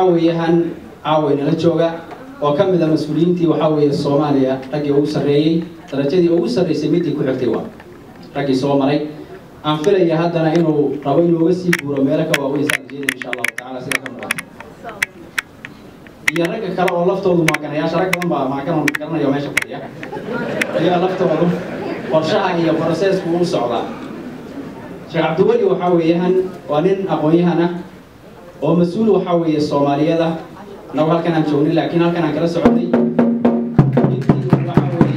وحاويهن عاوين لجوجا وكم من المسؤولين تي وحاوي الصومالية رجع أوسرية درجة أوسرية سميتي كحكتوا رجع صومالي أنفر يا هذا إنه ربنا وسي برميلك وأويسان جين إن شاء الله تعالى سيكون يا رجع كلا والله فتوض ما كان يا شرك ما كانوا كنا يوم إيش فيها يا لفتوا ورشها هي بروسيس وصعبة شيخ عبد الولي وحاويهن وانين أقويهنا ومسؤول وحاوي الصومالية ده لو هل كان جوني لكن هل كان كلا سعودي وحاوي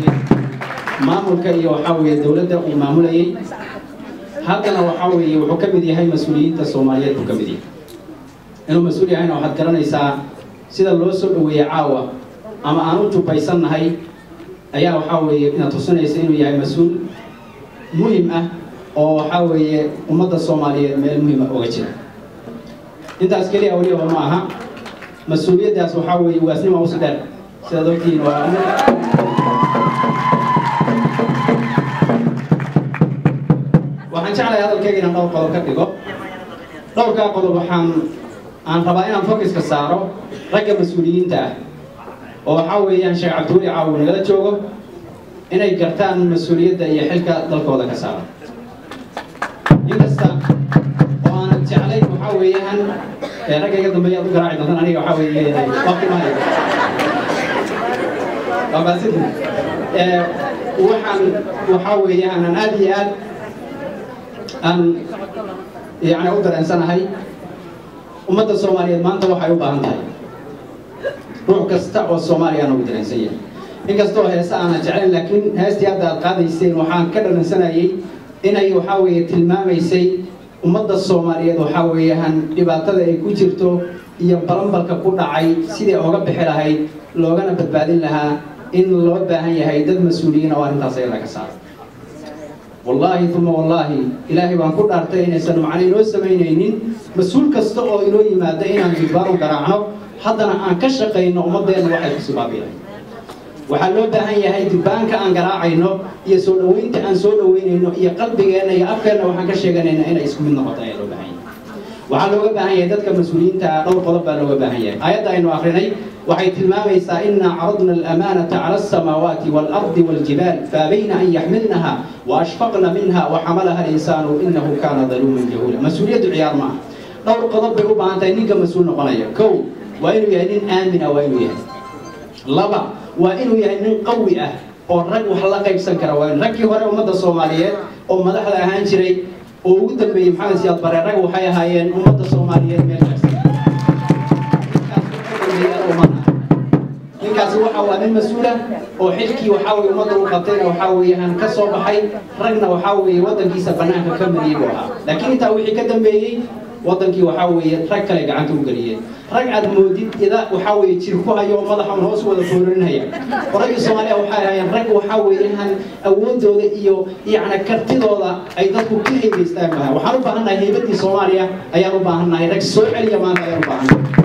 مامور كي وحاوي الدولة ده ومامولي هذا وحاوي وحكم دي هاي مسؤولية الصومالية حكم دي إنه مسؤولية هنا واحد كرنا يسا سيد اللوسو ويعاوة أما أنا جو بيسان هاي أيها وحاوي إن تصنع يسينو يا مسؤول مهمة أو حاوي أمة الصومالية مهمة وجهة أنت أسكلي أولي ومعها مسؤولية ده وحاوي واسني ما وصدر سيدوكين waxaan jeclahay hadalkayga inaan dhowr qodob ka dhigo dhowrkaa qodob waxaan rabaa inaan focuska saaro ragga mas'uuliyiinta ah oo waxa weeyaan Sheekh Cabduuli Caawi nagala joogo inay gartaan mas'uuliyadda iyo xilka dalkooda ka saaran inkasta oo aan jeclay waxa weeyaan ragga iga dambeeya u garaaci doonaan aniga waxa weeyaan waqti ma hayo abaasid waxaan waxa weeyaan aan aad iyo aad أن يعني أقدر إنسان هاي ومدة الصومالية ما أنت وحي وباهن هاي روح كستع والصومالية أنا أقدر إنسان إن كستوها هسا أنا جعلن لكن هستي هذا القاضي يسين وحان كذا إنسان هاي إن أي وحاوي تلمام يسي ومدة الصومالية وحاوي هن يبعتها يكوجرتو يبرم بالكبود عاي سيدي أوقف بحلا هاي لو أنا بتبادل لها إن لو باهن هاي دد مسؤولين أو أنت صير لك صار والله ثم والله إلهي بان كل أرتين إنسان معني لو سمينين مسؤول كستو إلو يمادين عن جبار وقرعنه حتى أن كشقين ومضين واحد سبابيله وحلو بهاي هاي دبانك أن قراعينه يسولوين تأن سولوين إنه يقلبي أنا يأفكرنا وحن كشجعنا إن اسم من نقطة يلو بهاي وحلو بهاي يدك مسؤولين تلو طلب لو بهاي آيات إنه آخرين وحيث الماميس إنا عرضنا الأمانة على السماوات والأرض والجبال فأبين أن يحملنها وأشفقن منها وحملها الإنسان إنه كان ظلوما جهولا مسؤولية العيار معه لو القضاء بيقوم عن تأنيك مسؤول نقنية كو وإنه يهنين آمن وإنه يهن لبا وإنه يهنين قوية والرق وحلقة يبسنكر وإن ركي هراء أمد الصومالية أمد أحد أهانشري وقدم بإمحان سياد بري الرق وحيا هايين أمد الصومالية ninkaasi waxa waa nin mas'uul ah oo xilkii waxa uu umada u qabtay waxa uu yahan ka soo baxay ragna waxa uu wadankiisa banaanka ka mariyay laakiin inta wixii ka dambeeyay wadankii waxa uu rag kale gacanta u galiyay rag aad moodid ida waxa uu jir ku hayo madaxa hoos wada foorinaya qorayga Soomaaliya waxa ay rag waxa uu yahan awoodooda iyo yaana kartidooda ay dadku ka heeystaan waxaan u baahanahay heybadii Soomaaliya ayaan u baahanahay rag soo celiya maanta ayaan u baahanahay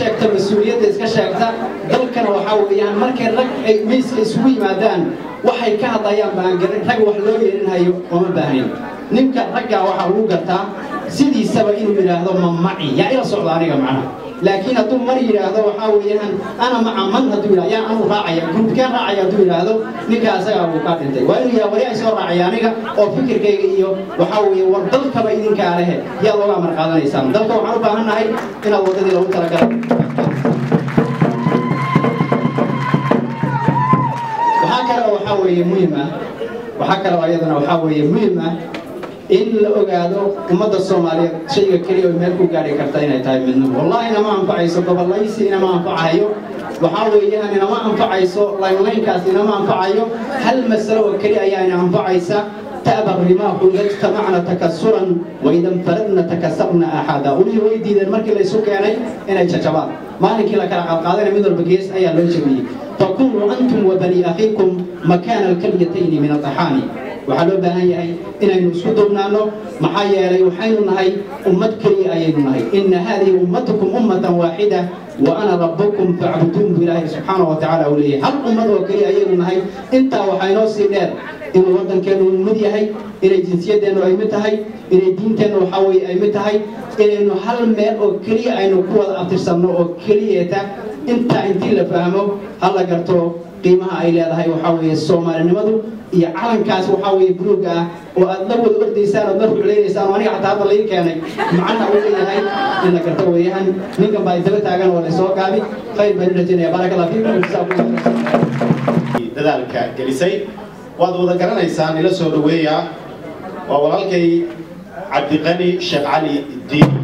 شاكتا مسؤولية إسكا شاكتا دلكنا وحاويان مركي رك ميسك إسوي مادان وحي كهضا يان بانجرين رك وحلوية إنهايو وما باهنين نمكا ركا وحاوقتا سيدي سبعين من هذا معي يا إلى صعدانية معنا لكن أتم مري هذا وحاويان أنا مع من هدولا يا أنا راعي كنت كان راعي هدولا هذا نكا سيا وقاتنتي وإنه يا ولي أسوار راعيانيك أو فكر كيجيو وحاوي وردلك بإذنك عليه يا الله أمر قادنا إسلام دلك وحاوبا هنا هاي إن الله تدي لهم ترى وهكذا وحاوي مهمة وهكذا أيضا وحاوي مهمة إن الأوجادو ومدة الصومالية شيء كريه وملكو قاري كرتين تاي منه والله أنا ما أنفع يسوع قبل لا يصير أنا ما أنفع هيو وحاول يعني أنا ما أنفع يسوع لا كاس أنا ما أنفع هيو هل مسألة كريه يعني أنفع يسوع تأبى الرماح اجتمعنا تكسرا وإذا انفردنا تكسرنا أحدا ولي ويدي المركز اللي سوق يعني أنا شباب ما نكيل كلا قادر من البقيس أي لونشبي تكونوا أنتم وبني أخيكم مكان الكليتين من الطحاني وحلو بهاي إن نسودنا له محيا لا يحين هاي أمتكم أيين هاي إن هذه أمتكم أمة واحدة وأنا ربكم فاعبدون بالله سبحانه وتعالى وليه هل أمة وكلي أيين هاي أنت وحينوس دير inuu waddankeenu mid yahay inay jinsiyadeennu ay mid tahay inay diinteennu waxaa weeye ay mid tahay inaynu hal meel oo keliya aynu ku wada abtirsanno oo keliyeeta intaa intii la fahmo hal la garto qiimaha ay leedahay waxaa weeye soomaalinimadu iyo calankaas waxaa weeye buluugga ah oo aad la wada ordaysaan ood la ruclaynaysaan oo aniga xataa hadda laii keenay macnaha uu leeyahay in la garto weeyaan ninkan baa isdaba taagan oo laysoo gaabi khayr baan u rajaynaya baaraka allah fiikum dadaalka gelisay waad wada garanaysaan ila soo dhaweeya waa walaalkay cabdiqani sheekh cali diini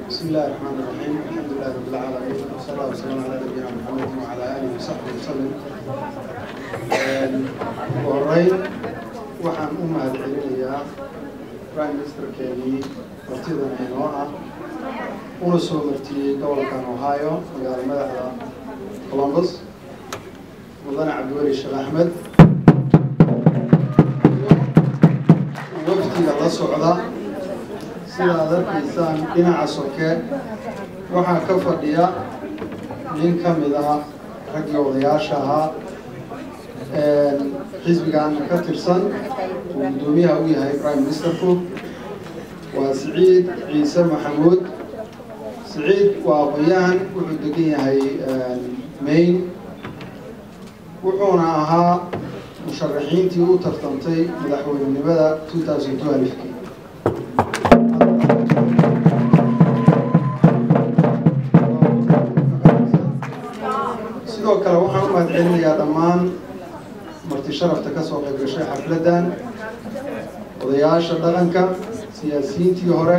بسم الله الرحمن الرحيم الحمد لله رب العالمين والصلاة والسلام على نبينا محمد وعلى آله وصحبه وسلم وهرين waxaan u mahadcelinayaa prime minister Kenya martidan inoo ah una soo martiyay gobolkan Ohio magaalada madaxda Columbus mudane Cabdiweli Sheekh Axmed waftiga la socda sida aad arkaysaan dhinaca soke waxaa ka fadhiya nin ka mid ah raggii odayaasha ahaa xisbigan ka tirsan uu guddoomiyaha u yahay prime ministerku waa Siciid Ciise Maxamuud Siciid waa aqoonyahan wuxuu degan yahay Maine wuxuuna ahaa musharaxiintii u tartantay madaxweynenimada 2012 sidoo kale waxaan u mahadcelinayaa dhammaan marti sharafta ka soo qayb gashay xafladan odayaasha dhaqanka siyaasiyiintii hore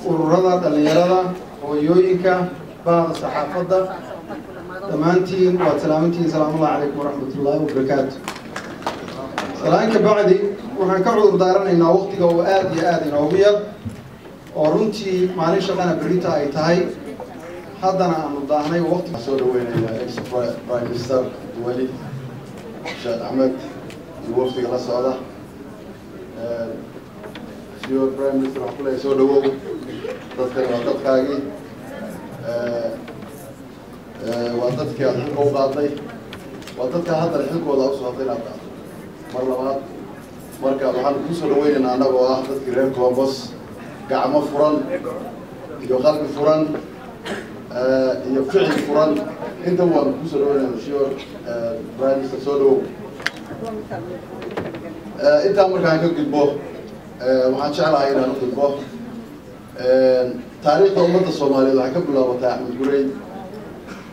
ururada dhalinyarada hooyooyinka bahda saxaafadda dhammaantiin waad salaamantihiin salaamullahi calaykum waraxmatullaahi wabarakaatu salaanka bacdi waxaan ka cudur daaranaynaa waqtiga oo aad iyo aad inoogu yar oo runtii maalin shaqana berita ay tahay haddana aanu daahnay waqti soo dhaweynaya ex prime minister Wali Sheekh Ahmed iyo wafdiga la socda iyo prime minister waxaan ku leeyahay soo dhawow dadkan waa dadkaagii waa dadkii aad xilka u qaaday waa dadka haddana xilkooda u socotay inaad qaado mar labaad marka waxaan ku soo dhaweynaynaa annagoo ah dadkii reer Columbus gacmo furan iyo qalbi furan iyo ficil furan inta waan ku soo dhaweynaa sure prime minister soo dhawow intaa markaan ka gudbo waxaan jeclahay inaan u gudbo taariikhda ummadda Soomaaliyeed waxay ka bilaabatay Axmed Gurey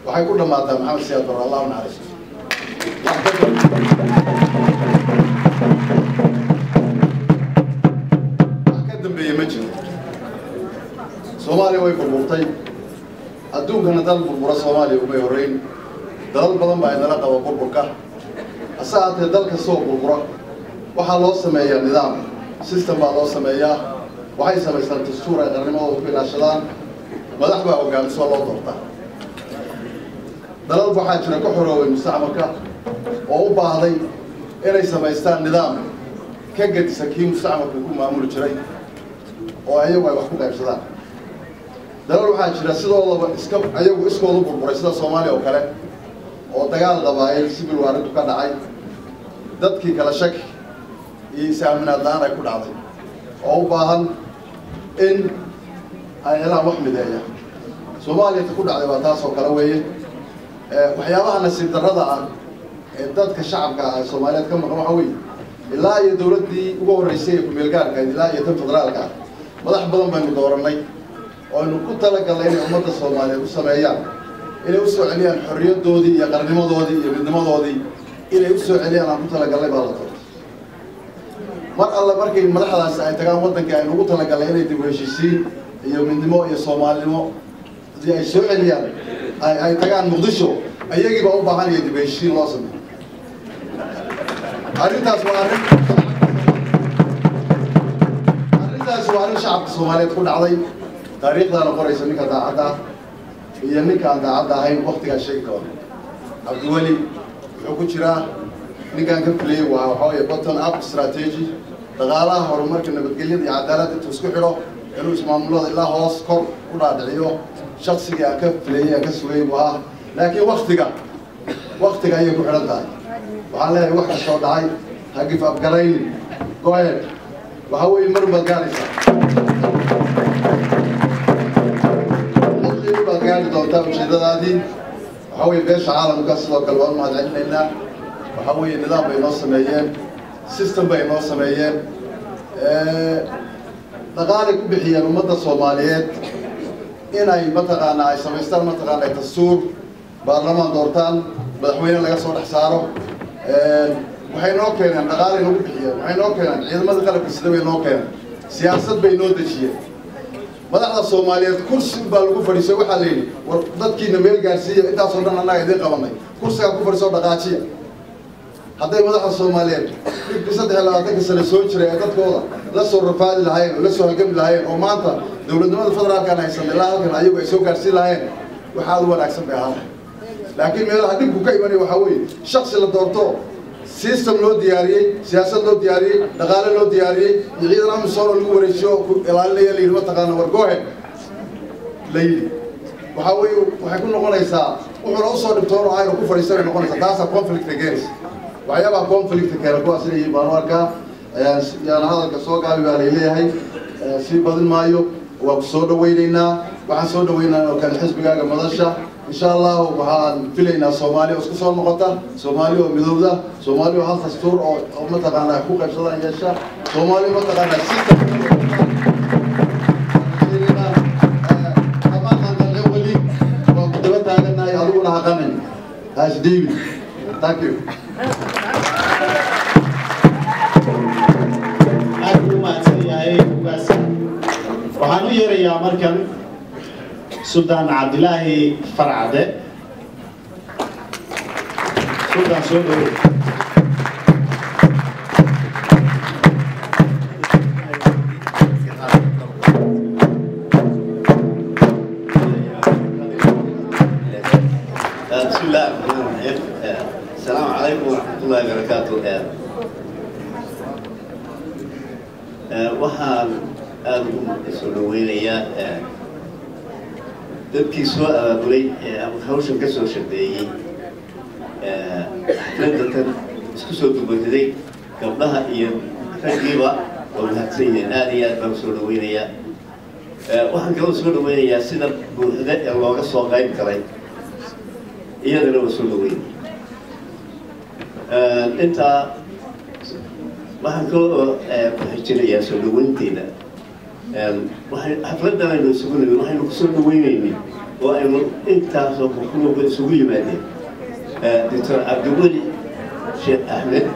waxay ku dhamaataa Maxamed Siyaad Barre Allah u naxariisto wax ka dambeeyay ma jiro Soomaaliya way burburtay adduunkana dal burbura Soomaaliya umay horeyn dalal badan baa inala qaba burburka asaatee dalka soo burbura waxaa loo sameeyaa nidaam system baa loo sameeyaa waxay samaystaan dastuur ay qarnimadooda ku ilaashadaan madax baa hogaamiso loo doortaa dalal waxaa jira ka xoroobay mustacmalka oo u baahday inay samaystaan nidaam ka gedisa kii mustacmalka ku maamuli jiray oo ayagu ay wax ku qaybsadaan dalal waxaa jira sidoodaba ayagu iskoodu burburay sida Soomaaliya oo kale oo dagaal qabaayay civil war intu ka dhacay dadkii kala shaki iyo isaaminaad la'aan ay ku dhacday oo u baahan in ay helaan wax mideeya Soomaaliya ku dhacday waa taas oo kale weeye waxyaabaha nasiib darrada ah ee dadka shacabka ah Soomaaliyeed ka maqan waxa weeye ilaa iyo dawladdii ugu horeysay ee ku meel gaarka ilaa iyo tan federaalka madax badan baynu dooranay oo aynu ku talagalnay inay ummadda Soomaaliyeed u sameeyaan inay u soo celiyaan xorriyadoodii iyo qarnimadoodii iyo midnimadoodii inay u soo celiyaan aan ku talagalnay baa la doortay mar alla markay madaxdaas ay tagaan waddanka aynu ugu talagalnay inay dib u heshiisiin iyo midnimo iyo Soomaalinimo hadii ay soo celiyaan ay tagaan Muqdisho ayagii baa u baahan yahay dib u heshiisiin loo sameeyo arrintaas waa arrin shacabka Soomaaliyeed ku dhacday taariikhdana qoraysa ninka daacadda iyo ninkaan daacadda ahayn waqtigaa sheegi doona cabdiweli wuxuu ku jiraa ninkaan ka filiyey waa waxaa weeye bottom up strategy dhaqaalaha horumarka nabadgelyada iyo cadaaladda intuu isku xidho inuu ismaamulada ilaa hoos kor u dhaadhiciyo shaqsigii aan ka filayey aan ka sugayey buu ahaa laakiin waqtiga ayay ku xidhan tahay waxaan leeyahay wax kastoo dhacay ha gif abgaraynin go ahead waxaa weeye mar baad gaaraysaa baad gaari doontaa ujeedadaadii waxaa weeye beesha caalamka sidoo kale waan mahad celinaynaa waxaa weeye nidaam bay noo sameeyeen system bay noo sameeyeen dhaqaalay ku bixiyeen ummadda Soomaaliyeed inay mataqaanaa ay samaystaan mataqaanaa dastuur baarlamaan doortaan madaxweyne laga soo dhex saaro waxay noo keeneen dhaqaalay nagu bixiyeen waxay noo keeneen ciidamada qalabka sida bay noo keeneen siyaasad bay noo dejiyeen madaxda Soomaaliyeed kursi baa lagu fadhiisay waxa la yiri war dadkiina meel gaarsiiyo intaas oo dhan annaga idin qabanay kursiga ku fadhiiso dhaqaajiya hadday madaxda Soomaaliyeed dhibki 23 sano soo jiray dadkooda la soo rafaadi lahayn la soo halgami lahayn oo maanta dawladnimada federaalka ay haysan ilaa halkan ayagu ay soo gaarsiin lahayn waxa aad wanaagsan bay ahayd laakiin meelaha dhibku ka imanay waxa weeye shakhsi la doorto system loo diyaariyay siyaasad loo diyaariyay dhaqaale loo diyaariyay ciidan amnisoon lagu wareejiyo ilaalinaya la yiri mataqaana war go ahead leeyli waxa weeye waxay ku noqonaysaa wuxuu soo dhibtoon oo aynu ku fariisanay noqonaysaa taas conflict against waxyaaba conflict kale kuwaas inay baan arkaa yaan hadalka soo gaabi baa leeyahay si badan maayo waa ku soo dhaweynaynaa waxaan soo dhaweynaynaa oo kale xisbigaaga madasha insha Allah waxaan filaynaa Soomaaliya isku soo noqota Soomaaliya oo midowda Soomaaliya hal dastuur oo mataqaana ku qaybsadaan yeesha Soomaaliya mataqaana system as David. Thank you. waxaan u yeerayaa markan Sultan Cabdilaahi Farcade Sultan soo dhaweey بسم الله الرحمن الرحيم السلام عليكم ورحمة الله وبركاته waxaan aad ugu soo dhaweynayaa dadkii soo abaabulay ama hawshan ka soo shaqeeyey xafladatan isku soo dubaday gabdhaha iyo raggiiba oo mahadsan yihiin aad iyo aad baan soo dhaweynayaa waxaan kaloo soo dhaweynayaa sida buuxda ee looga soo qayb galay iyadana waa soo dhaweynaya intaa waxaan kaloo ku xijinayaa soo dhaweynteeda xafladan aynu isugu nimid waxaynu ku soo dhaweynaynay oo aynu intaasoo xukuumadda isugu yimaadeen Dr. Cabdiweli Sheekh Axmed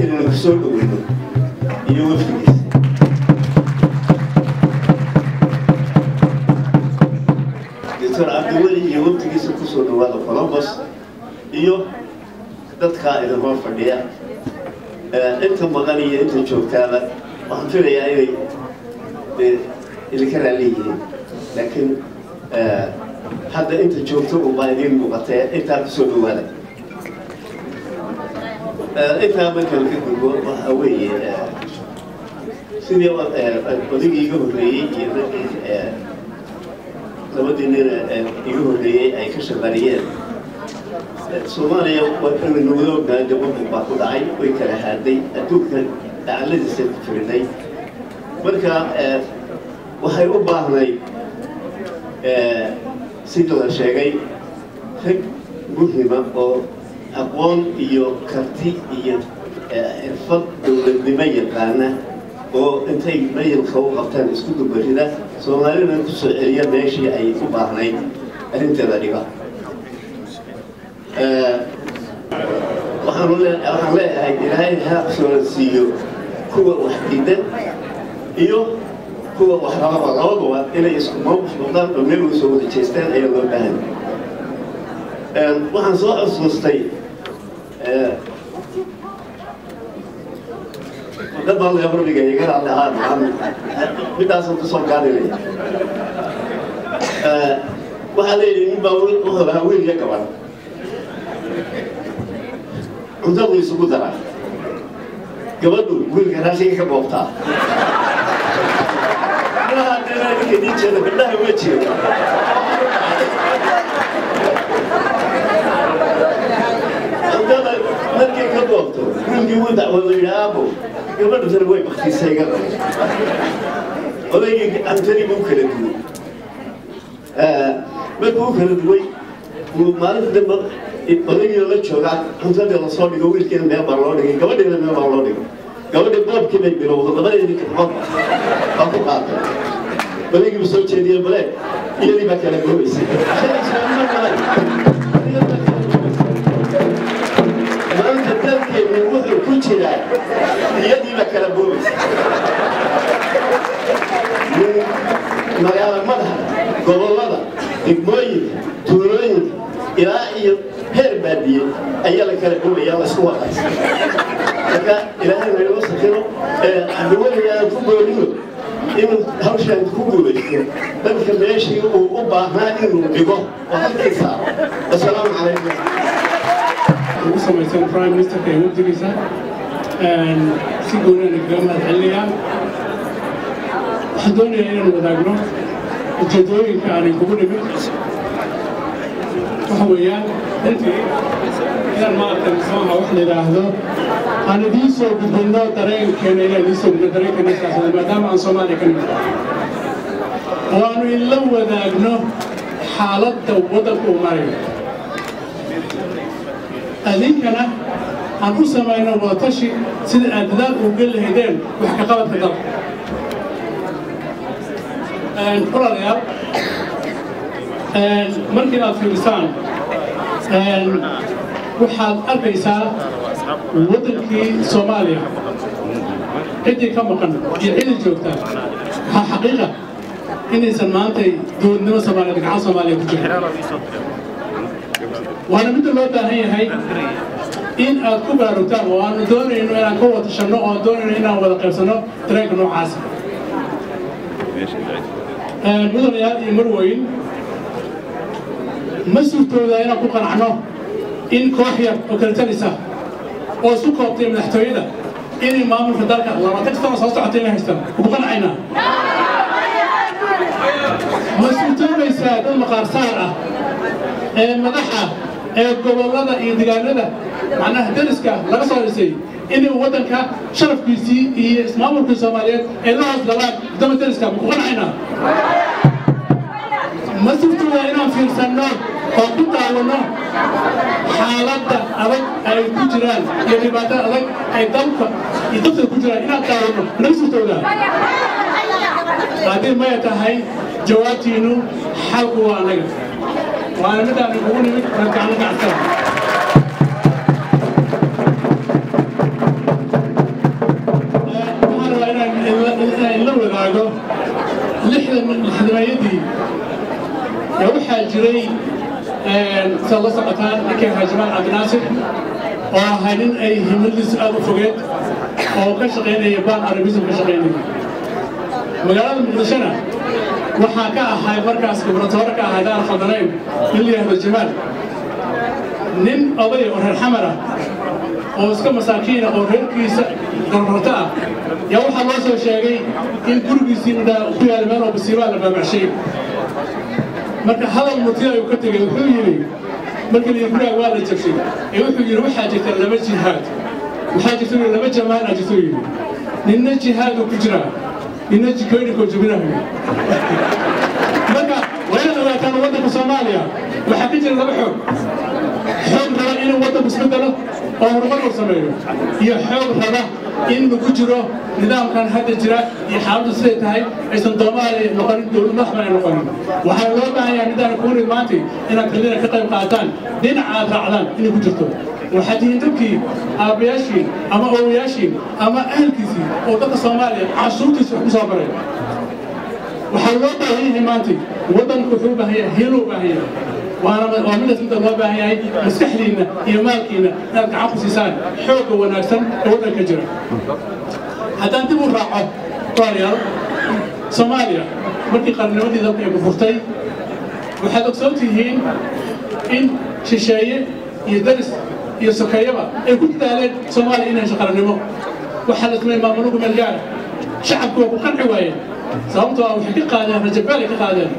inaynu ku soo dhaweyno iyo wafdigiisa Dr. Cabdiweli iyo wafdigiisa ku soo dhawaada Columbus iyo dadka idin hor fadhiya inta maqan iyo inta joogtaaba waxaan filayaa inay idinka raalli yihiin laakiin hadda inta joogto unbaa idiin muuqatee intaa ku soo dhawaada intaa markaan ka gudbo waxa weeye sidii odaygii iga horreeyey iyo labadii nin iga horreeyey ay ka shaqaariyeen Soomaaliya waxay nuguloogaa dibadda baa ku dhacay way kala haaday adduunka dacaladiisa ku firinay marka waxay u baahnayd sida la sheegay rag muhiima oo aqoon iyo karti iyo xirfad dowladnimo yaqaana oo intay mayilka u qabtaan isku dubarida Soomaalida ku soo celiya meeshii ay u baahnayd arrinteeda dhiga waxaan leeyahay ilaahay ha soo siiyo kuwa wax diidan iyo kuwa wax raba labadaba inay isku mowqif noqdaan oo meel soo wada jeestaan ayaa loo baahan waxaan soo xasuustay dad baan la hormigay iga hadlahaa midaas ku soo gaadinaya وهذا يبغى وهذا وين يكبر وده يسوق درا قبله وين كان شيء كبوطة لا أنا كذي كذا بالله وجهي هذا نرجع كبوطة من يقول ده ولا يلعبه قبله ترى وين بختي سيجا ولا يجي أنتني ممكن تقول ممكن تقول وما ندم odayga la joogaa cuntada la soo dhigo wiilkeena meel baa loo dhigay gabadheena meel baa loo dhigay gabadha boobkii bay bilowday labadeedii kixood baa ku qaatay odaygii soo jeediyay bale iyadii baa kala goobaysay maanta dalkeenu wuxuu ku jiraa iyadii baa kala goobaysay magaala madaxa gobollada degmooyinka tuulooyinka ilaa iyo heer baadiye ayaa la kala goobayaa la isku waqaysa marka ilaahay inoo sakino dawladda ku booliyo inuu hawshan ku guulaysto dadka meeshii uu u baahnaa inuu dhigo oo halkii saaro assalaamu calaykum ugu samaysan prime minister ka wajigisa si goonana kaga mahadcelinayaa waxaan doonayaa inaan wadaagno ujeedooyinka aanay kugu dhimin وحويان أنت إذا ما تنسوها وإحنا لهذا أنا ديسو بدنا ترين كنا إلى ديسو بدنا ترين كنا كذا ما دام عن صومالي كنا وأنا إلا وذاقنا حالة وضع أمري أذين كنا أنو سمعنا وطشي سيد أدلال وقل هيدين وحكاوة هذا نقول يا markii aad fiirisaan waxaad arkaysaa waddankii Soomaaliya cidii ka maqan iyo cidii joogta waxa xaqiiqa inaysan maanta dowladnimo Soomaaliyeed gacan Soomaaliya ku jirin waana mid loo baahan yahay in aad ku baraarugtaan oo aan doonayno inaan ka wada shaqno oo doonayno inaan wada qaybsano dareenka noocaas mudanayaal iyo marweyn مسؤولتنا هنا كوكان عنه إن كوحية وكالتنسة وسكوب تيم نحتوينا إن إمام الفدارك الله ما تكتب صوت عتينا هستم وكوكان عنا مسؤولتنا يساعد المقار سارة مدحة قبلنا إدغاننا معناه درسك لا صار شيء إن وطنك شرف كيسي إسمام الكسوماليات إلا هذا دم درسك وكوكان عنا مسؤولتنا هنا في السنة وقلت على حالات أبد أي كجران يعني بعد أبد أي دمك يدخل كجران إن أتعلم نفس التولا هذه ما يتهاي جواتي إنه حلق وأنا وأنا متى نقول نرجع نعتذر أنا إلا وذاقه لحظة يدي يروح الجري سلا سقطان لكن هجمان عبد الناصر وهايلين أي هملس أبو فقد أو كشغين يبان عربيزم كشغين مقالة مقدشنا وحاكا هاي مركز كبرتوركا هذا الخضرين اللي هذا الجمال نم أبي أورهر حمرة أو سك مساكين أو ركيس قررتها يروح الله سوى شيء إن كربيسين ده خويا المال وبسيبان بمعشي marka hadal mutiyo ay ka tagay wuxuu yiri markii la yiraahdo waa la jabshay wuxuu yiri waxa jirta laba jihaad waxa jirta laba jamaan jirta yiri ninna jihaad ku jira ninna jikooyin ku jibinahay marka wayna la tan wadanka Soomaaliya waxa ka jira laba xoog raba inuu wadanku isbedelo oo horumar u sameeyo iyo xoog raba in lagu jiro nidaamkan hadda jira iyo xaaladdu siday tahay aysan Soomaaliya noqon dowlad madaxbannaan noqon waxaa loo baahan yahay nidaam ku rimaantay inaad kalina ka qayb qaataan dhinaca raacdaan inay ku jirto waxaa diin dadkii aabayaashii ama oowayaashii ama ahalkiisii oo dadka Soomaaliya cashuurtiisa ku soo baray waxaa loo baahan yahay maanta wadanku wuxuu u baahan yahay helo baahan yahay وأنا من أسمع الله بهاي مستحيلنا يمالكنا نرجع قصيصان حوق ونكسن ولا كجرا حتى أنت مرعى طاريا سوماليا مرتي قرن ودي ذلك بفرتي waxaad ogsoontihiin in shisheeye iyo daris iyo sokeeyaba ay ku dadaaleen soomaaliya inay shaqaranimo waxaa la sameeyey maamulku meel gaara shacabku waa ku qanci waayeen sababtoo ah waxay ka qaadeen rajabeel ay ka qaadeen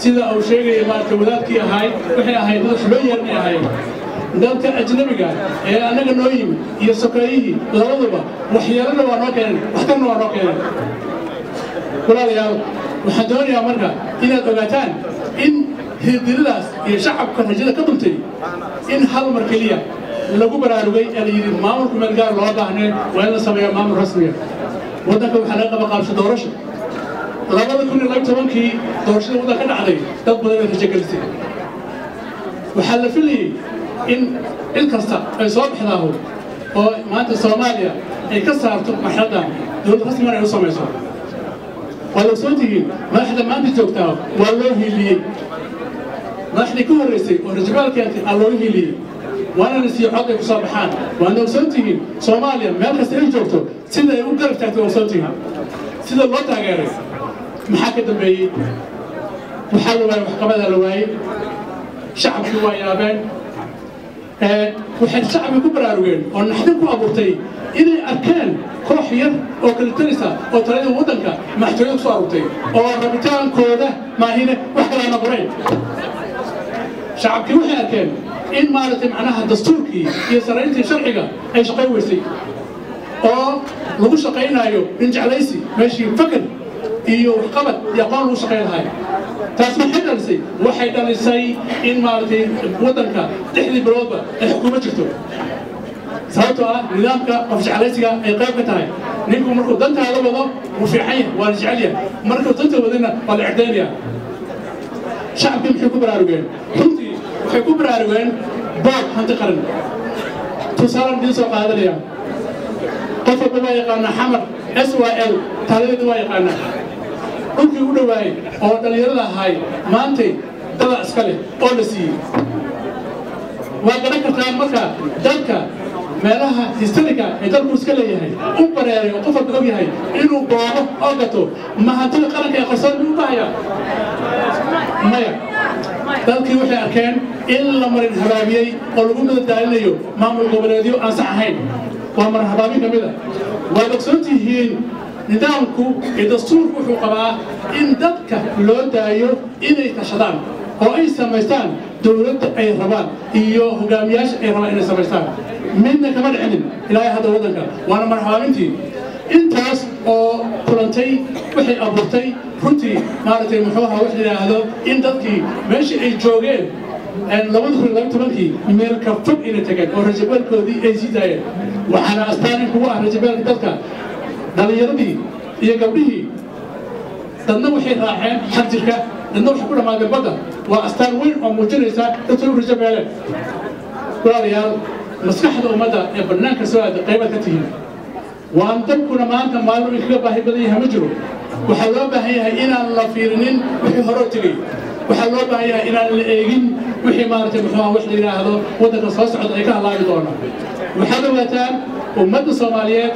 sida uu sheegaya maaragtay wadaadkii ahayd waxay ahayd dad wax loo yeernay ahayd dalka ajnabiga ee anaga noo yimid iyo sokeeyihii labaduba waxyeelana waa noo keeneen waxtarna waa noo keeneen walaalayaal waxaan doonayaa marka inaad ogaataan in hirdiridaas iyo shacabka rajada ka duntay in hal mar keliya lagu baraarugay ee la yidhi maamulku meel gaar loo baahneen waa in la sameeyo maamul rasmiya waddanka waxaa laga qaba qaabsho doorasho 2012 doorashada waddanka ka dhacday dad badan ay rajo gelisay waxaa la filayay in cid kasta ay soo baxdaaho oo maanta soomaaliya ay ka saarto marxaladdan dowlad rasmigan ay u samayso waa la soo tihiin madaxda maanta joogtaa waa loo hiiliyey madaxdii ka horreysay oo rajabaal keentay aa looga hiiliyey waana la siiyo cod ay ku soo baxaan waana ogsoon tihiin soomaaliya meel kasta ay joogto sida ay u garab taagtay ogsoon tihiin sida loo taageeray maxaa ka dambeeyey waxaa la waayey waxqabadaa la waayey shacabkii waa yaabeen waxay shacabkii ku baraarugeen oo naxdin ku abuurtay inay arkeen koox yar oo kala talisa oo talada waddanka madaxtooyada ku soo aruurtay oo rabitaankooda maahine wax kala noqonayn shacabkii waxay arkeen in maaragtay macnaha dastuurkii iyo sarayntii sharciga ay shaqayn weysay oo lagu shaqaynayo in jeclaysi meeshii fakar iyo waxqabad iyo aqoon lagu shaqayn lahay taas waxay dhalisay in maaragtay waddanka 6 biloodba ay xukuumad jirto sababtoo ah nidaamka qof jeclaysiga ay qayb ka tahay ninku markuu dantaada wado wuu fiican yahay waa la jecel yahay markuu danta wadana waa la icdaynaya shacabkii maxay ku baraarugeen runtii waxay ku baraarugeen boog hanti qaran tusaalan idiin soo qaadanaya qof walba waa yaqaanaa xamar SYL taaladeedu waa yaqaanaa dhulkii u dhowaayey oo dhallinyarada ahay maantay dada iska leh oo la siiyey waa garan kartaan marka dalka meelaha historiga ee dalku iska leeyahay u bareeray oo qof walba og yahay inuu boobo oo gato ma hantida qaranka ee qarsoon u bahaya maya dalkii waxay arkeen in la marin habaabiyey oo lagu madadaalinayo maamul goboleedyo aan sax ahayn waa marin habaabin ka mid a waad ogsoon tihiin nidaamku iyo dastuurku wuxuu qabaa in dadka loo daayo inay tashadaan oo ay samaystaan dowladda ay rabaan iyo hogaamiyaasha ay rabaan inay samaystaan midna kama dhicinin ilaahay hadda waddanka waana marxabaamintii intaas oo kulantay waxay abuurtay runtii maaragtay muxuu ahaa wax yidhaahdo in dadkii meeshii ay joogeen 2012 meel ka fog inay tageen oo rajabeelkoodii ay sii daayeen waxaana astaan kugu ah rajabeelka dadka dhalinyaradii iyo gabdhihii dadna waxay raaceen xarjirka dadna waxay ku dhammaadeen badda waa astaan weyn oo muujinaysa dadka u rajabeeleen walaalayaal maskaxda ummadda ee bannaanka soo aada qaybaad ka tihiin waan dadkuna maanta maalin kaga baahi badan yahay ma jiro waxaa loo baahan yahay inaan la fiirinin wixii hore tegey waxaa loo baahan yahay inaan la eegin wixii maaragtay muxuu wax la yidhaahdo waddanka soo socda ay ka halaabi doonaan waxaad ogaataan ummadda soomaaliyeed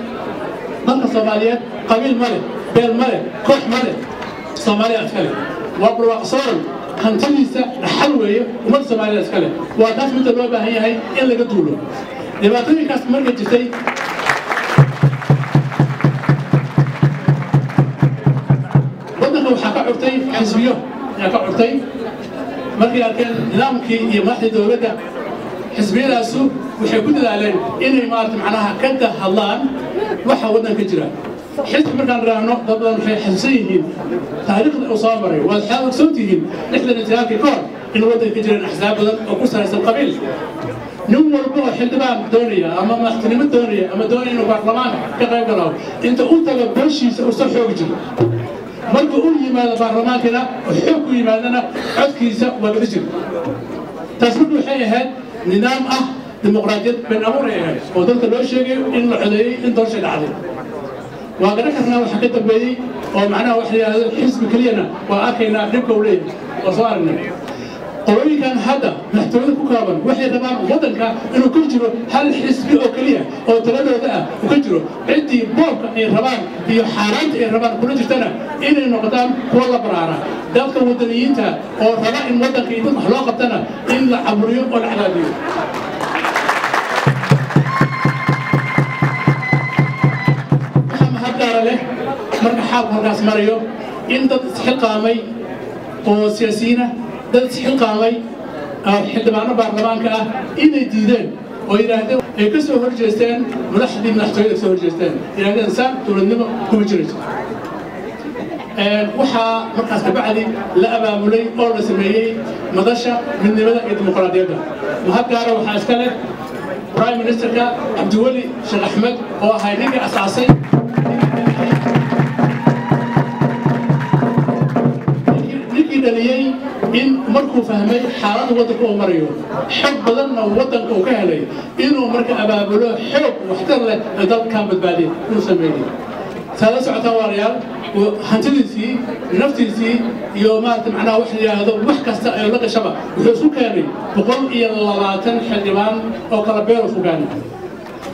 dalka soomaaliyeed qabiil ma leh beel ma leh koox ma leh soomaaliya iska leh waa barwaaqsooran hantidiisa dhaxal weeye ummadda soomaaliya iska leh waa taas midda loo baahan yahay in laga duulo dhibaatooyinkaas marka jirtay waddanka waxaa ka curtay xisbiyo ayaa ka curtay markay arkeen nidaamkii iyo madaxdii dowladda xisbiyadaasu waxay ku dadaaleen inay maaragtay macnaha ka hadlaan waxa waddanka jira xisbi markaan raahno dad badan waxay xasuusan yihiin taariikhda uu soo maray waad xaal ogsoon tihiin 69 ka hor in waddanka jireen axsaab badan oo ku salaysan qabiil nin walba oo xildhibaan doonaya ama madaxtinimo doonaya ama doonaya inuu baarlamaanka ka qayb galo inta uu tago beeshiisa uu soo xoogi jiro marka uu yimaado baarlamaankana oo xoog ku yimaadana codkiisa waa gada jiro taas marka waxay ahayd nidaam ah dimuqraadiyad been abuur ay ahayd oo dadka loo sheegayo in la codeeyey in doorashay dhacday waa garan karnaa waxa ka dambeeyey oo macnaha wax la yidhaahdo xisbi keliyana waa arkaynaa dhibka uu leeyahay waa soo aragnay قولي كان هذا محتوى كوكابن وحي طبعا وطنك إنه كجرو هل حسبي أو كليه أو تلذذ ذا وكجرو عندي بوك الربان هي حارات الربان كل جتنا إن النقطان والله برارة ذلك الوطنيين تا أو ربان الوطن كيدون حلاقة تنا إن عبريون ولا عدديون محمد هذا له مرة حاب مرة مريو إن تستحق قامي أو سياسينا تستحق قامي حدبنا برلمانك إني ديدن ويراهدوا يكسروا هرجستان ملاحظين نحتاج يكسروا هرجستان يعني إنسان تولدنا كوجريت وحى مركز كبعدي لا أبا مولي أول سمية مدرسة من نبذة الديمقراطية وهذا وحى أسكنه برايم مينستر عبد الولي شيخ أحمد هو هاينيك أساسي إن مركو فهمي حالات وطنك ومريو حب بدلنا وطنك وكهلي إنه مركو أبابلو حب واحتر له لدل كان بالبادي نسميه ثلاث عطواريال وحنتدسي نفتيسي يومات معنا وحدي هذا وحكست لقى شباب وحسو كاني بقول إلى اللاتن حلبان أو كربير وسكاني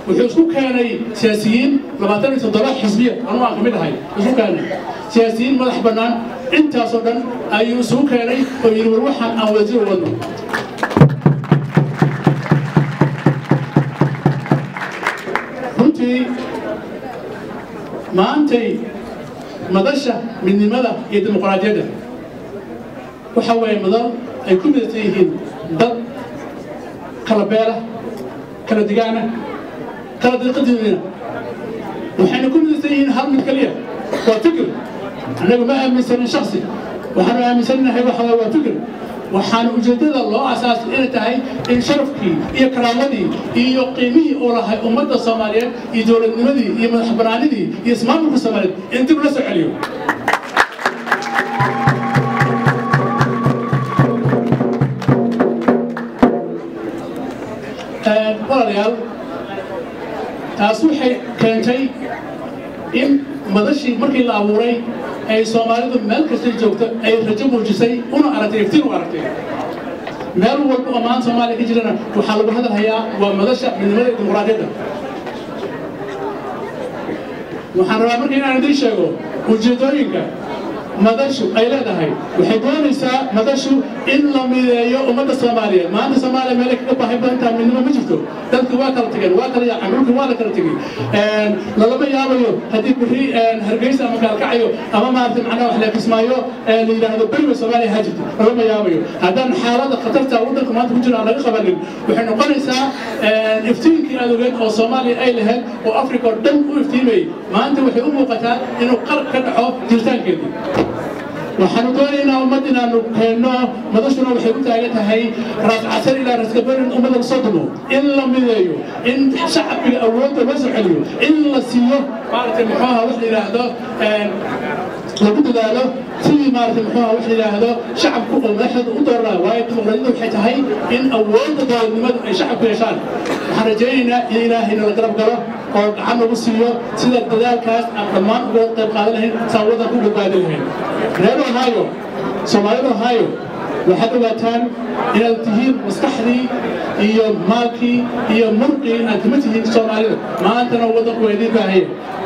وحسو كاني سياسيين لباتن تضرب حزبية أنا ما أكمل هاي وحسو كاني سياسيين مدح بنان أنت صدق أيو سو كاني ويروحن أو وزير ولو runtii maantay madasha midnimada iyo dimuqraadiyadda waxa weeye madal ay ku midaysan yihiin dad kala beela kala digaana kala diiqadiina waxayna ku midaysan yihiin hal mid kaliya waa fikir annagu ma aaminsanin shakhsi waxaanu aaminsanahay waxa weeye waa fikir waxaan ujeedada loo asaasay inay tahay in sharafkii iyo karaamadii iyo qiimihii oo lahay ummadda Soomaaliyeed iyo dawladnimadii iyo madaxbannaanidii iyo ismaamulka Soomaaliyeed in dib loo soo celiyo walaalayaal taas waxay keentay in madashii markii la abuuray ay Soomaalidu meel kasta joogto ay rajo muujisay una aragtay iftiin u aragtay meel walba oo maanta Soomaaliya ka jirana waxa lagu hadalhayaa waa madasha midnimada dimuqraadiyadda waxaan rabaa markii inaan idin sheego ujeedooyinka madashu ay leedahay waxay doonaysaa madashu in la mideeyo ummadda Soomaaliyeed maanta Soomaaliya meel ka baahi badan midnimo ma jirto dadku waa kala tageen waa kala yaaceen dhulku waa la kala tagay lama yaabayo haddii bixi hargeysa ama kaalkacayo ama maartay macnaha wax la kismaayo la yiraahdo bariga Soomaaliya hajirto lama yaabayo haddaan xaalada khatarta waddanka maanta ku jira aan laga qabanin waxay noqonaysaa iftiinkii adogeed oo Soomaaliya ay lahayd oo Afrika oo dhan u iftiimay maanta waxay u muuqataa inuu qarab ka dhaco jiritaankeedii waxaanu doonaynaa ummadina aanu keenno madashuna waxay u taagan tahay raas casar ilaa raas gabarin ummadda la soo dumo in la mideeyo in shacbiga awoodda loo soo celiyo in la siiyo maaragtay muxuuha wax la yidhaahdo lagu dadaalo sidii maaragtay muxuuha wax la yidhaahdo shacabku oo madaxda u dooranaa waayo dimuqraadiyadda waxay tahay in awoodda dowladnimadu ay shacabku yeeshaan waxaan rajaynaynaa in ilaahayna la garab galo oo gacan lagu siiyo sida dadaalkaas aan dhammaan uga qayb qaadan lahayn saa waddanka u badbaadin lahayn reer Ohio Soomaalida Ohio waxaad ogaataan inaad tihiin maskaxdii iyo maalkii iyo murqii aad kama tihiin Soomaalida maantana waddanku waa idin baahaya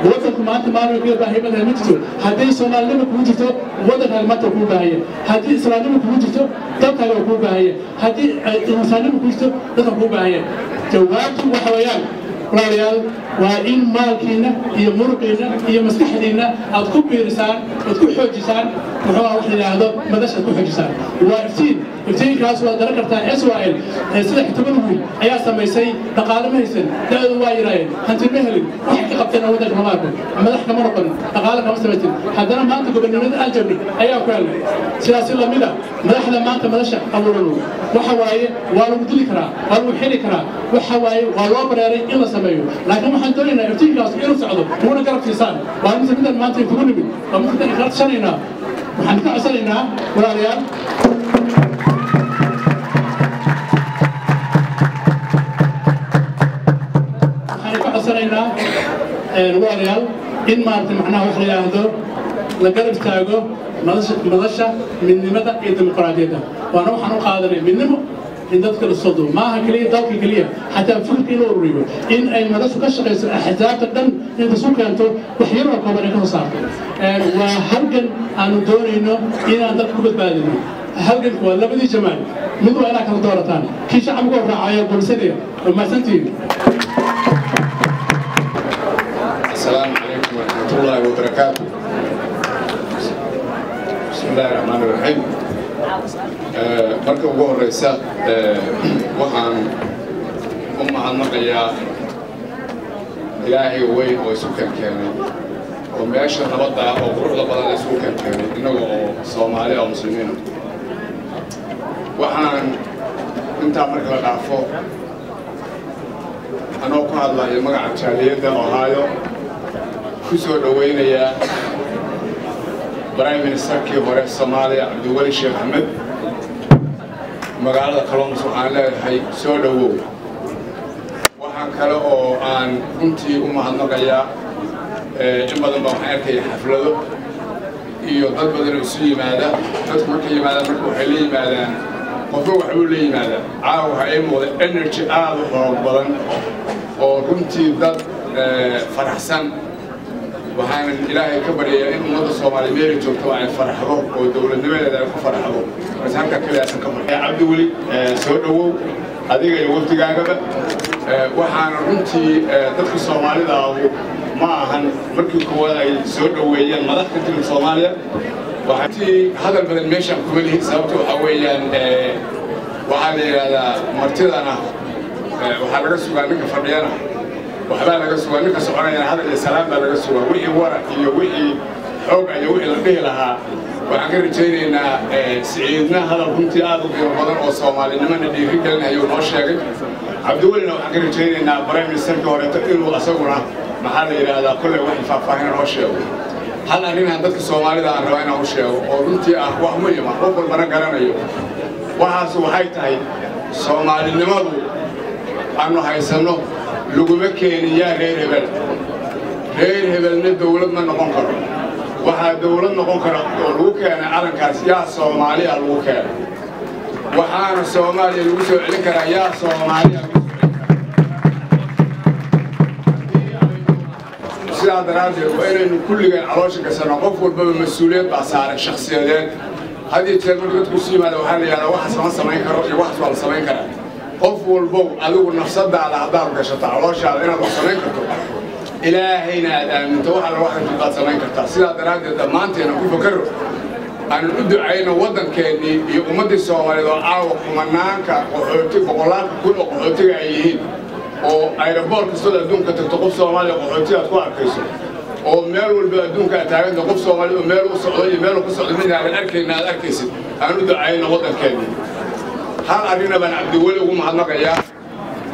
waddanku maanta maalin kaga baahay badan ma jirto haddii Soomaalnimo kugu jirto waddankaaga maanta kugu baahaya haddii islaamnimo kugu jirto dalkaaga waa kugu baahaya haddii insaannimo kugu jirto dadka kugu baahaya jawaabtu waxa weeyaan walaalayaal waa in maalkiina iyo muruqiina iyo maskaxdiina aad ku biirisaan aad ku xoojisaan muxuu wax la yiraahdo madasha ku xoojisaan waa iftiinkaas waa daran kartaa Israel sida xitoobahu ayaa sameysay dhaqaale ma haysan dad waa yiraaheen hanti ma helin wax ka qabteen waddanka Soomaaliya madax kama noqon dhaqaale kama sameeyeen haddana maanta gobernimada aljabri ayaa ku helay sidaas la mida madaxda maanta madasha abuurano waxa waaye waa lagu dili karaa waa lagu xiri karaa waxa waaye waa loo bareeray in la sameeyo laakiin waxaan doonaynaa iftiinkaas inuu socdo una garab siisaan waa mid midaan maanta kugu nimid waa mid ka qarshanaynaa waxaan ka codsanaynaa walaalayaal walaalayaal in maartay macnaha wax la yiraahdo la garab taago madasha midnimada iyo dimuqraadiyadda waana waxaan u qaadanay midnimo in dadka la soo maaha kaliya dalka kaliya xataa fulka in la ururiyo in ay madashu ka shaqayso axzaabta dhan inta isu keento waxyaro kooban ay ka soo saarto waa halgan aanu doonayno inaan dadka ku badbaadino halganku waa labadii jamaal mid waa inaa kala doorataan kii shacabka oo raacayo bulshadee ومحسنتين. السلام عليكم ورحمة الله وبركاته. بسم الله الرحمن الرحيم. marka ugu horeysa waxaan u mahadnaqayaa ilaahay weyn oo isu keenay oo meesha nabadda oo quruxda badan isu keenay inaga oo Soomaali oo muslimiin waxaan intaa marka la dhaafo anoo ku hadlayo magaca jaaliyadda Ohio ku soo dhaweynaya Prime Ministerkii hore Soomaaliya Cabdiweli Sheekh Axmed magaalada Columbus waxaan leeyahay soo dhawow waxaan kale oo aan runtii u mahadnaqayaa in badan baa waxaan arkaya xaflado iyo dad badan oo isu yimaada dadku markay yimaadaan marka waxay la yimaadaan qofka waxa uu la yimaadaa caawa waxa ay muuqda energy aad u xoog badan oo runtii dad faraxsan waxaan ilaahay ka baryayaa in ummadda Soomaaliyeed meel joogto ay farxdo oo dawladnimadeeda ay ku farxdo marka halka kale aysan ka marxay Cabdiweli soo dhawow adiga iyo waqtigaagaba waxaan runtii dadka Soomaalida ma ahan markii koowaad ay soo dhaweeyeen madaxda dalka Soomaaliya waxay hadal badan meeshan ku leeyihiin sababtoo waxa weeyaan waxa la yiraahdaa martidana waxa laga sugaa ninka fadhiyana waxbaa laga sugaa ninka soconaya hadal iyo salaam baa laga sugaa wixii wara iyo wixii xoog iyo wixii la dhihi lahaa waxaan ka rajaynaynaa siciidna hadal runtii aad u qiimo badan oo Soomaalinimada dhiirigelinayo noo sheegay Cabdiwelina waxaan ka rajaynaynaa Prime Ministerka hore inuu asaguna maxaa la yiraahdaa kulli wax faahfaahin noo sheego hal arrin aan dadka Soomaalida aan rabaa inaan u sheego oo runtii ah wax muhiim ah oo walbana garanayo waxaas waxay tahay Soomaalinimadu aanu haysano laguma keenaya reer hebelna dawlad ma noqon karo waxa dawlad noqon kara oo lagu keenay calankaas yaa Soomaaliya lagu keenay waxaana Soomaaliya lagu soo celin karaa yaa Soomaaliya sidaa daraadeed waa inaynu kulligaan caloosha gasano qof walbaba mas'uuliyad baa saaran shakhsiyadeed haddii jeer marka dadku sii yimaada waxaa la yidhahdaa waxaas lama samayn karo iyo waxaas waa la samayn karaa qof walbow adigu nafsadaada haddaad gashato calooshaada inaad wax samayn karto ilaahayna aad aaminto waxa la wax baad samayn kartaa sidaa daraadeed dhammaanteena ku fakaro aan u ducayno waddankeennii iyo ummaddii Soomaaliyeed oo caawa kumanaanka qaxooti boqolaanka kun oo qaxootiga ay yihiin oo aeroboort kastoo adduunka tagto qof Soomaaliya qaxooti aad ku arkayso oo meel walba adduunka taagan qof Soomaali oo meel u socdo iyo meel ku socdo mid aan arkayna aad arkaysid aan u ducayno waddankeennii hal arina baan Cabdiweli ugu mahadnaqayaa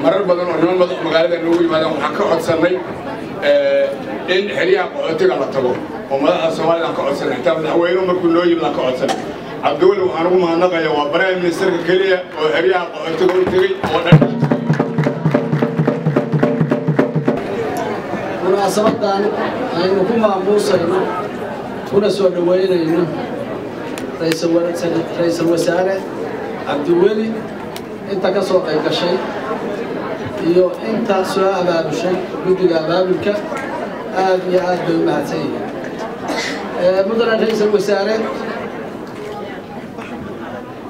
marar badan oo niman madax magaalada noogu yimaadaan waxaan ka codsanay in xiriyaha qaxootiga la tago oo madaxda Soomaaliya ka codsanay xitaa madaxweynuhu markuu noo yimid ka codsanay Cabdiweli waxaan ugu mahadnaqayaa waa Prime Ministerka kaliya oo xiriyaha qaxootiga u tagay oo dhan munaasabadan aynu ku maamuusayno kuna soo dhaweynayno ra'iisul wasaare Cabdiweli inta ka soo qayb gashay iyo inta soo abaabushay guddiga abaabulka aad iyo aad bay u mahadsan yihiin mudane ra'iisul wasaare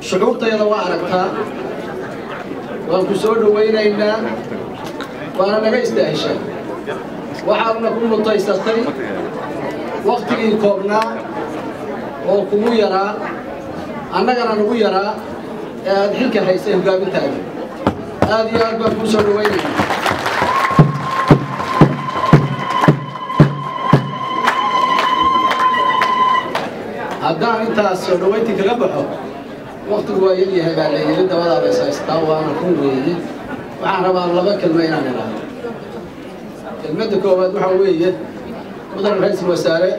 shucuurtayada waa aragtaa waan ku soo dhaweynaynaa waana naga istaahishay waxaadna ku mutaysatay waqtigii koobnaa oo kugu yaraa annagana nagu yaraa ee aad xilka haysay hogaamintaada aad iyo aad baan kuu soo dhaweynayaa haddaan intaas soo dhaweyntii kaga baxo waqtigu waa yaryahay baa la yidhi dabadaaba is haystaa waana run weeye waxaan rabaa laba kelmo inaan idhaahdo kelmadda koowaad waxaa weeye mudane ra'iisul wasaare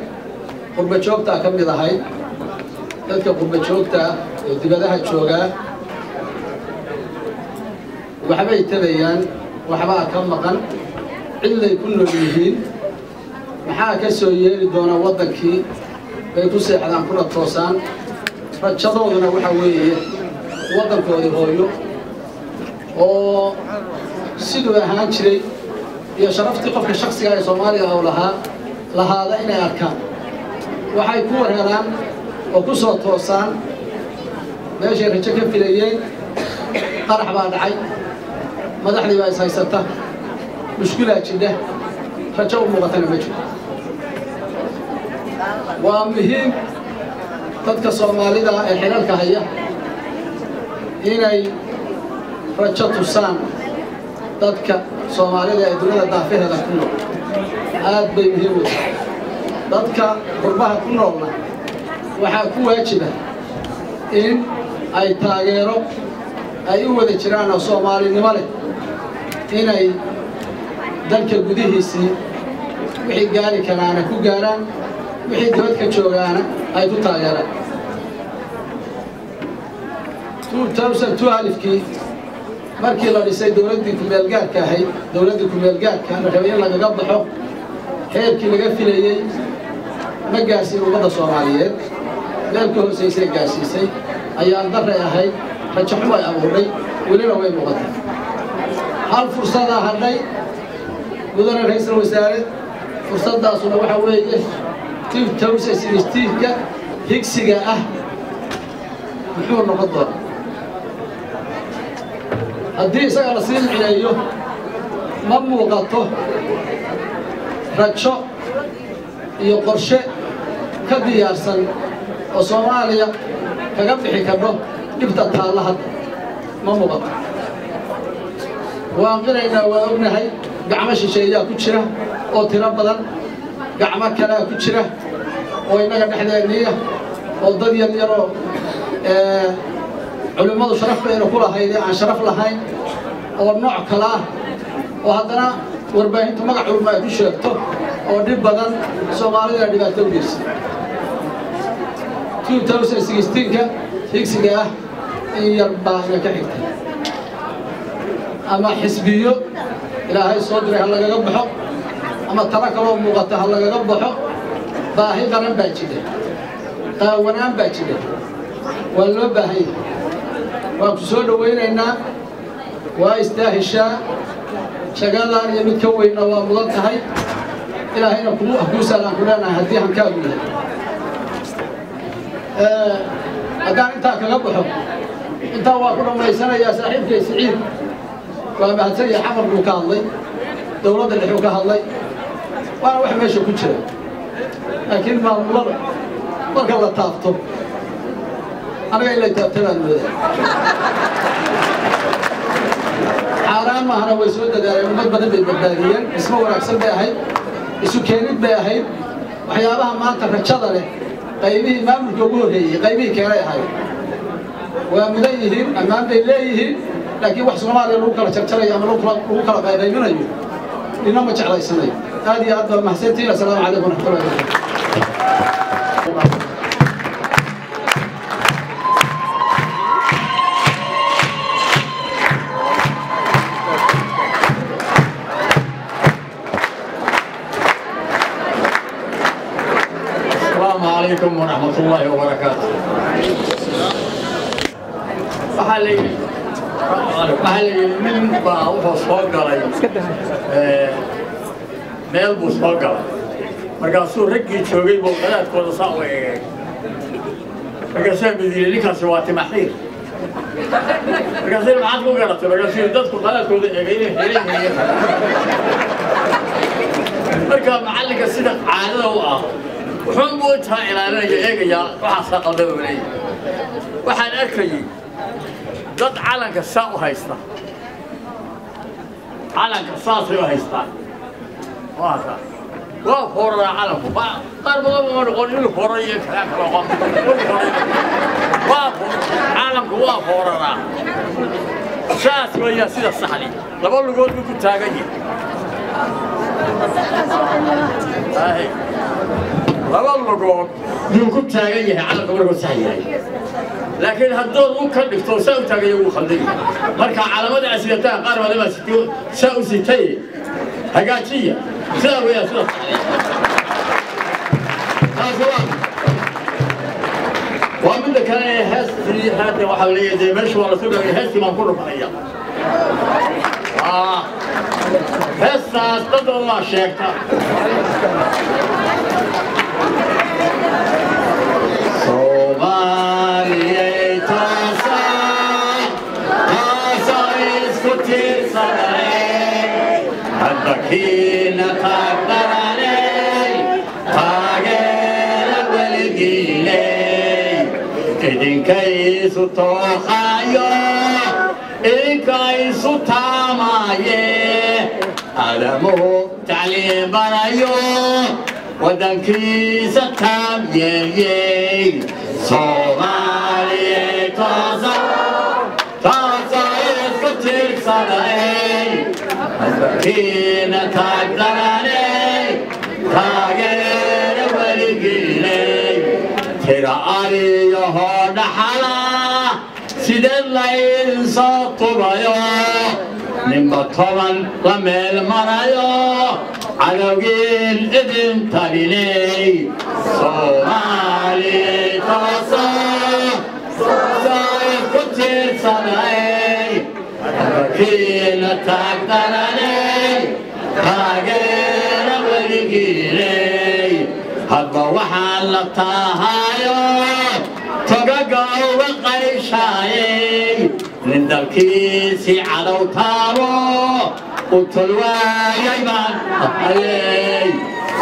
qurba joogtaa ka mid ahayd dadka qurba joogta oo dibadaha joogaa waxbay tabayaan waxbaa ka maqan ciday ku nool yihiin maxaa ka soo yeeri doona waddankii bay ku seexdaan kuna toosaan rajadooduna waxa weeye waddankoodii hooyo oo siduu ahaan jiray iyo sharaftii qofka shakhsiga ee Soomaaliga oo lahaada inay arkaan waxay ku wareeraan oo ku soo toosaan meeshay rajo ka filayeen qarax baa dhacay madaxdii baa is haysata mushkilaa jidha rajo u muuqatana ma jiro waa muhiim dadka Soomaalida ee xilalka haya inay rajo tusaan dadka Soomaalida ee dunida daafaheeda ku nool aad bay muhiim u tahay dadka qurbaha ku noolna waxaa ku waajiba in ay taageero ay u wada jiraan oo Soomaalinimo leh inay dalka gudihiisii wixii gaari karaana ku gaaraan wixii dibadka joogaana ay ku taageeraan 2012kii markii la dhisay dawladdii ku-meelgaarka ahayd dawladdii ku-meelgaarka la rabay in lagaga baxo xeerkii laga filayey ma gaarsiin ummadda Soomaaliyeed meel ka hooseysay gaarsiisay ayaan darray ahayd rajo xumo ay abuurday welina way muuqatay hal fursadaa hadhay mudane ra'iisul wasaare fursaddaasuna waxa weeye 2016ka higsiga ah muxuu noqon doonaa haddii isaga la sii micneeyo ma muuqato rajo iyo qorshe ka diyaarsan oo Soomaaliya kaga bixi karno dhibta taalla hadda ma muuqato waan qiraynaa waa ognahay gacmo shisheeyaa ku jira oo tiro badan gacmo kalaa ku jira oo innaga dhexdeennii oo dad yar yaroo culimmadu sharaf bayna ku lahayd aan sharaf lahayn oo nooc kala ah oo haddana warbaahintu magac culmo ay ku sheegto oo dhib badan Soomaalida dhibaato u geysay 2016ka higsiga ah in yar baa ina ka xigtay ama xisbiyo ilaahay soo diray ha lagaga baxo ama tala kaloo muuqata ha lagaga baxo baahi qaran baa jira qaawanaan baa jira waa loo baahan yahay waan ku soo dhawaynaynaa waa istaahishaa shaqadan iyo mid ka weynna waa mudan tahay ilaahayna kuu saalaan ku leenahay haddii hankaagu yahay haddaan intaa kaga baxo intaa waa ku dhammaysanayaa saaxiibkay Siciid waa mahadsan yahay xamar buu ka hadlay dawladda dhexe ka hadlay waana wax meesha ku jira laakiin maamulada marka la taabto aniga ilaa taabtaan wada xaaraan maahana way soo dadaaleen ummad badan bay badbaadiyeen isma wanaagsan bay ahayd isu keenid bay ahayd waxyaabaha maanta rajada leh qaybihii maamulka ugu horreeyey qaybihii keenay ahayd waa mudan yihiin ammaan bay leeyihiin laakiin wax Soomaaliya lagu kala jarjarayo ama lagu kala qaybinayo dina ma jeclaysanayo aad iyo aad baa mahadsantiin assalaamu calaykum waraxmatullaahi wabarakaatuh عليكم ورحمة الله وبركاته. waxaa nin baa wuxuu soo galay meel buu soo galay markaasuu raggii joogay buu qadaadkooda saa u eegay markaasaa midiyey ninkaasi waa timaxiir markaasina maxaad ku garatay markaasuu dadku qadaadkooda eegay inay xiran yihiin markaa macallinka sida caadada u ah wuxuu mootaa ilaalinaya eegayaa waxaasaa qaldaba leeyahay waxaan arkayay dad calanka saa u haysta calanka saasay u haystaan waa fooraraa calanku qaar badan ma noqon inuu foorayo kalaa kala qof calanku waa fooraraa saas weeyaa sida saxdi laba lugood buu ku taagan yahay laba lugood buu ku taagan yahay calanka markuu sax yahay laakiin hadduu uu ka dhigto saa u taagay uu khalday marka calaamada asiyataha qaar wada ma sitay saa u sitay hagaajiya sida weeyaa sida من ذا كان هستي هذا وحولي زي مش ولا سوى هستي ما كله فنيا هسه استغفر الله شيخنا صومالي تاسا اسكتي صدري البكينا تقدرني تاجر والجيلي إذن كيسو توخايو إذن كيسو تامايه ألمو تعليم برايو ودن كيسة تاميه صومالي تاسا اسكتي صدري البكينا تقدرني تاجر والجيلي ترى يهود حلا سيد الليل سطبيو نمبر طبعا لمل مرايو عدوين إذن تبيني صومالي تاسا كتير صدعي البكينا تقدرني تاجر والجيلي هذا وحال تهايو تجاو وقيشاي لندركيسي على وتارو وتلوى يبان علي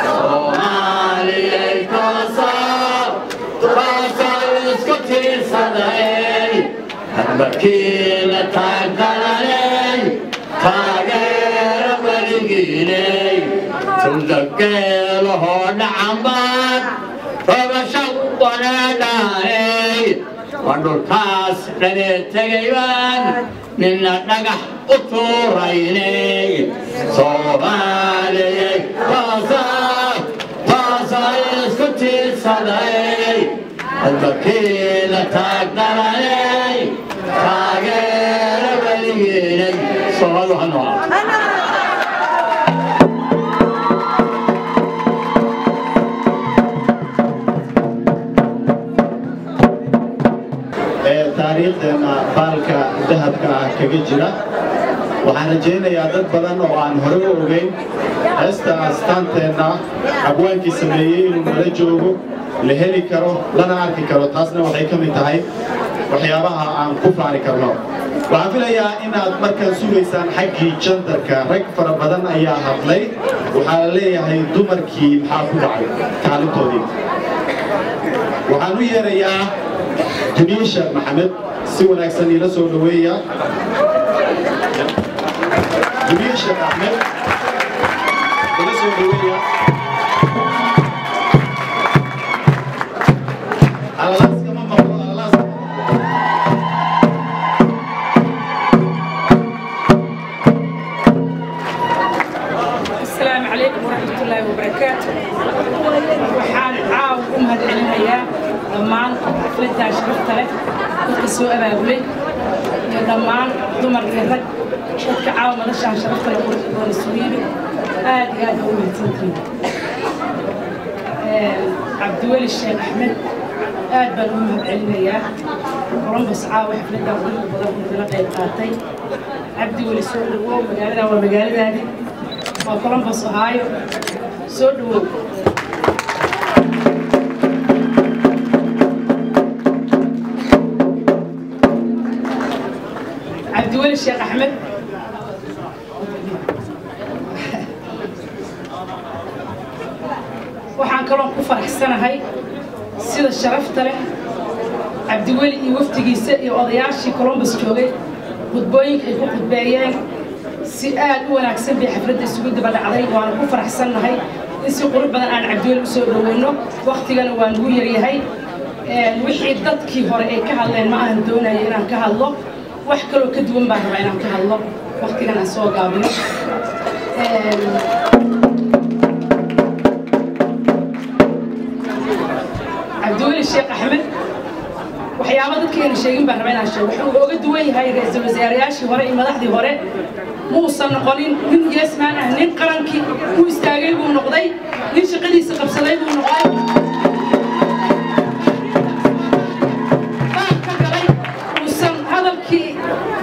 صومالي تاسا اسكتي صدعي البكينا تقدرني تاجر والجيلي تنزقل هون عمبات فبشوطنا داري ودركاس لنتجيبان من نجح أطوريني صومالي تاسا اسكتي صدعي البكينا تقدرني تاجر والجيلي صلوا هنوع taariikhdeenna baalka dahabka ah kaga jira waxaan rajaynayaa dad badan oo aan hore u ogeyn heesta astaanteenna abwaankii sameeyey inuu nala joogo la heli karo lana arki karo taasna waxay ka mid tahay waxyaabaha aan ku faani karno waxaan filayaa inaad markaan sugaysaan xaggii jandarka rag fara badan ayaa hadlay waxaa la leeyahay dumarkii maxaa ku dhacay kaalintoodii waxaan u yeerayaa duniye sheekh maxamed si wanaagsan ila soo dhaweeya duniye sheekh axmed ila soo dhaweeya السلام عليكم ورحمة الله وبركاته. وحان عاو هاد علميا ضمان حفلتها شرفت له dadka soo abaabulay iyo dhammaan dumarka rag dadka caawa noloshaan sharafta leh oo isugu aad iyo aad u mahadsantihiin cabdiweli sheekh axmed aad baan u mahadcelinayaa columbus caawa xafladda ugu badan kula qayb qaatay cabdiweli soo dhawow magaalada waa magaaladaadi waa columbus ohio soo dhawow cabdiweli sheekh axmed waxaan kaloo ku faraxsanahay sida sharafta leh cabdiweli iyo waftigiisa iyo odayaashii columbus joogay khudbooyinka ay ku khudbeeyeen si aad u wanaagsan bay xafladda isugu daba dhacday waana ku faraxsannahay in si qurux badan aan cabdiweli u soo dhaweyno waqtigana waa nagu yaryahay wixii dadkii hore ay ka hadleen ma aan doonaya inaan ka hadlo wax kaloo ka duwan baan rabaa inaan ka hadlo waqtigan aan soo gaabino cabdiweli sheekh axmed waxyaaba dadkeena sheegin baan rabaa inaan sheego wuxuu uga duwan yahay ra'iisul wasaarayaashii hore iyo madaxdii hore muusan noqonin nin yeesmaan ah nin qarankii u istaagay buu noqday nin shaqadiisa qabsaday buu noqday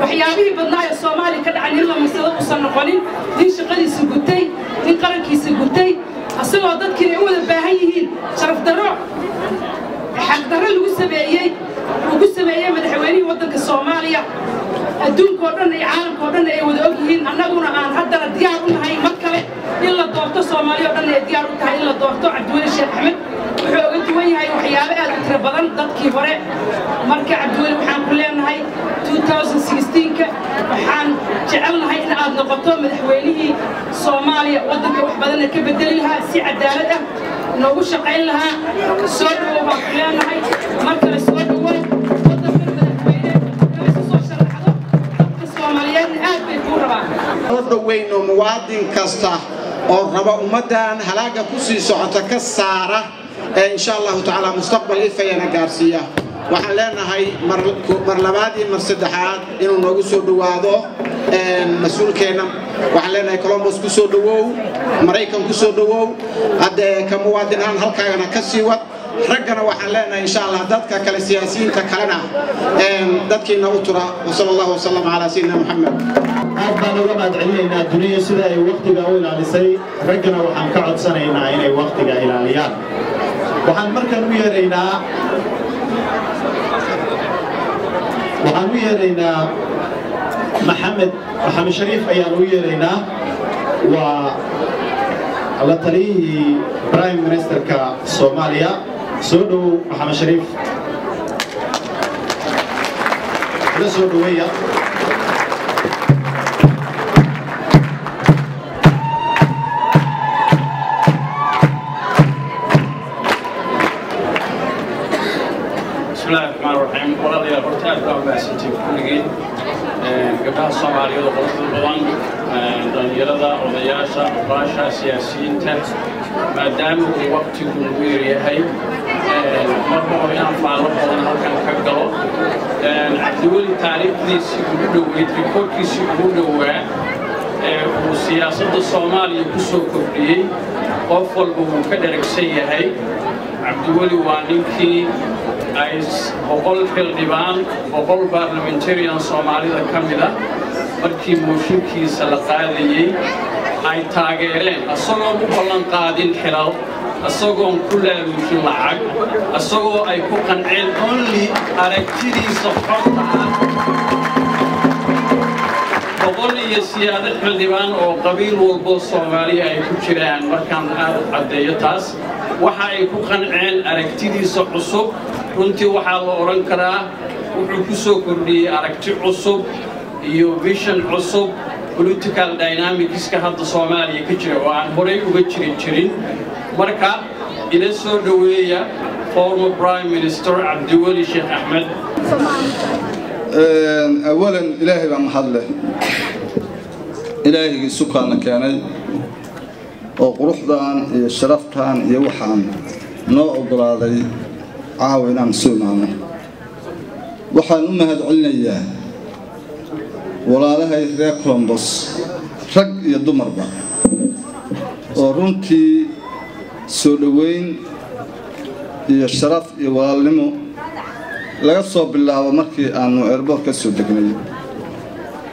waxyaabihii badnaa ee Soomaaliya ka dhacay in la mas'alo uusan noqonin nin shaqadiisa gutay nin qarankiisa gutay asagoo dadkii ay u wada baahan yihiin sharaf darro xaq darro lagu sameeyay madaxweynihii waddanka Soomaaliya adduunka oo dhan iyo caalamka oo dhan ay wada og yihiin annaguna aan haddana diyaar u nahay mar kale in la doorto Soomaaliya oo dhan ay diyaar u tahay in la doorto Cabdiweli Sheekh Axmed wuxuu uga duwan yahay waxyaabo aad u tiro badan dadkii hore marka Cabdiweli waxaan ku leenahay 2016 waxaan jecelnahay in aad noqoto madaxweynihii Soomaaliya waddanka wax badan ka bedeli lahaa si cadaalad ah noogu shaqayn lahaa soo dhawow baan ku leenahay mar kale soo dhawow ودوين موادين كستا أو ربا أمدان هلاقة كسي سعطة كسارة إن شاء الله تعالى مستقبل إفيانا قارسية وحلنا هاي مرلبادي مرسدحات إنو نوغسو دوادو مسؤول كينا وحلنا كولومبوس كسو دوو مريكان كسو دوو هاد كموادين هان هالكانا كسيوات رجعنا وحلنا إن شاء الله دتك كلا سياسيين تكلنا دتك نوترا وصلى الله وسلم على سيدنا محمد. أفضل وما دعينا الدنيا سيدا وقت جاول على سي رجعنا وحن كعد سنة إن وقت جا إلى اليوم وحن مركن ويرينا محمد شريف أيان ويرينا و على طريق برايم مينستر كصوماليا سودو محمد شريف هذا سودو ويا بسم الله الرحمن الرحيم ورضي الله تعالى عنه وباسنتي كلجين قبلها الصومالية وقلت البضان دانيردا وضياشا وقاشا سياسيين تاس ما دام وقت كبير يهي مرة ينفع ربنا هالكان كقلو عبدولي تعريف لي سيقولوا ويتريكوت لي سيقولوا وسياسة الصومالية كسو كبري قفل بمكدرك سيهي عبدولي وانيكي أيس بقول في الديوان بقول برلمانتريان صومالي ذا كمدا مركي موشكي سلقادي أي تاجرين الصوم بقولن قادين حلال الصوم كله وش العق الصوم أي كوكان عين only أركتدي صفقتها بقول لي سيادة الديوان أو قبيل والبوس صومالي أي كوشران مركان عديتاس وحاي كوكان عين أركتدي صعصب runtii waxaa la oran karaa wuxuu ku soo kordhiyay aragti cusub iyo vision cusub political dynamicska hadda Soomaaliya ka jira oo aan horey uga jirin marka ila soo dhaweeya former prime minister Cabdiweli Sheekh Axmed اولا الهي بمحله الهي سكان كاني oo quruxdan iyo sharaftan iyo waxaan noo ogolaaday عاونان سومانا وحان أمهد علنيا ولا لها يثريا كولومبوس رق يدمر با ورنتي سولوين الشرف يوالمو لا يصوب بالله ومركي أنو إربوه كسو دقني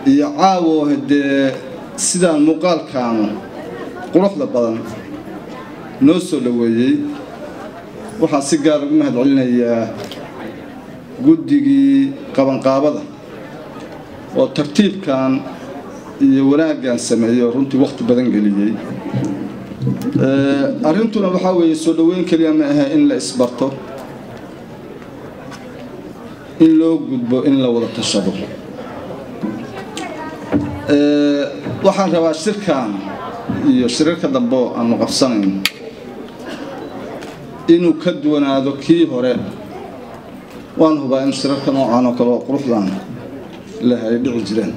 يعاو هدي سيدان مقال كانوا قروح لبضان نو سولوي waxaan si gaar ugu mahad celinayaa guddigii qabanqaabada oo tartiibkan iyo wanaaggan sameeyay runtii waqti badan geliyay arintuna waxa weeye soo dhaweyn kaliya ma aha in la isbarto in loo gudbo in la wada tashado waxaan rabaa shirkan iyo shirarka dambe aan qabsanayn inuu ka duwanaado kii hore waan hubaa in shirarka noocan oo kale oo quruxdan la hay dhici jireen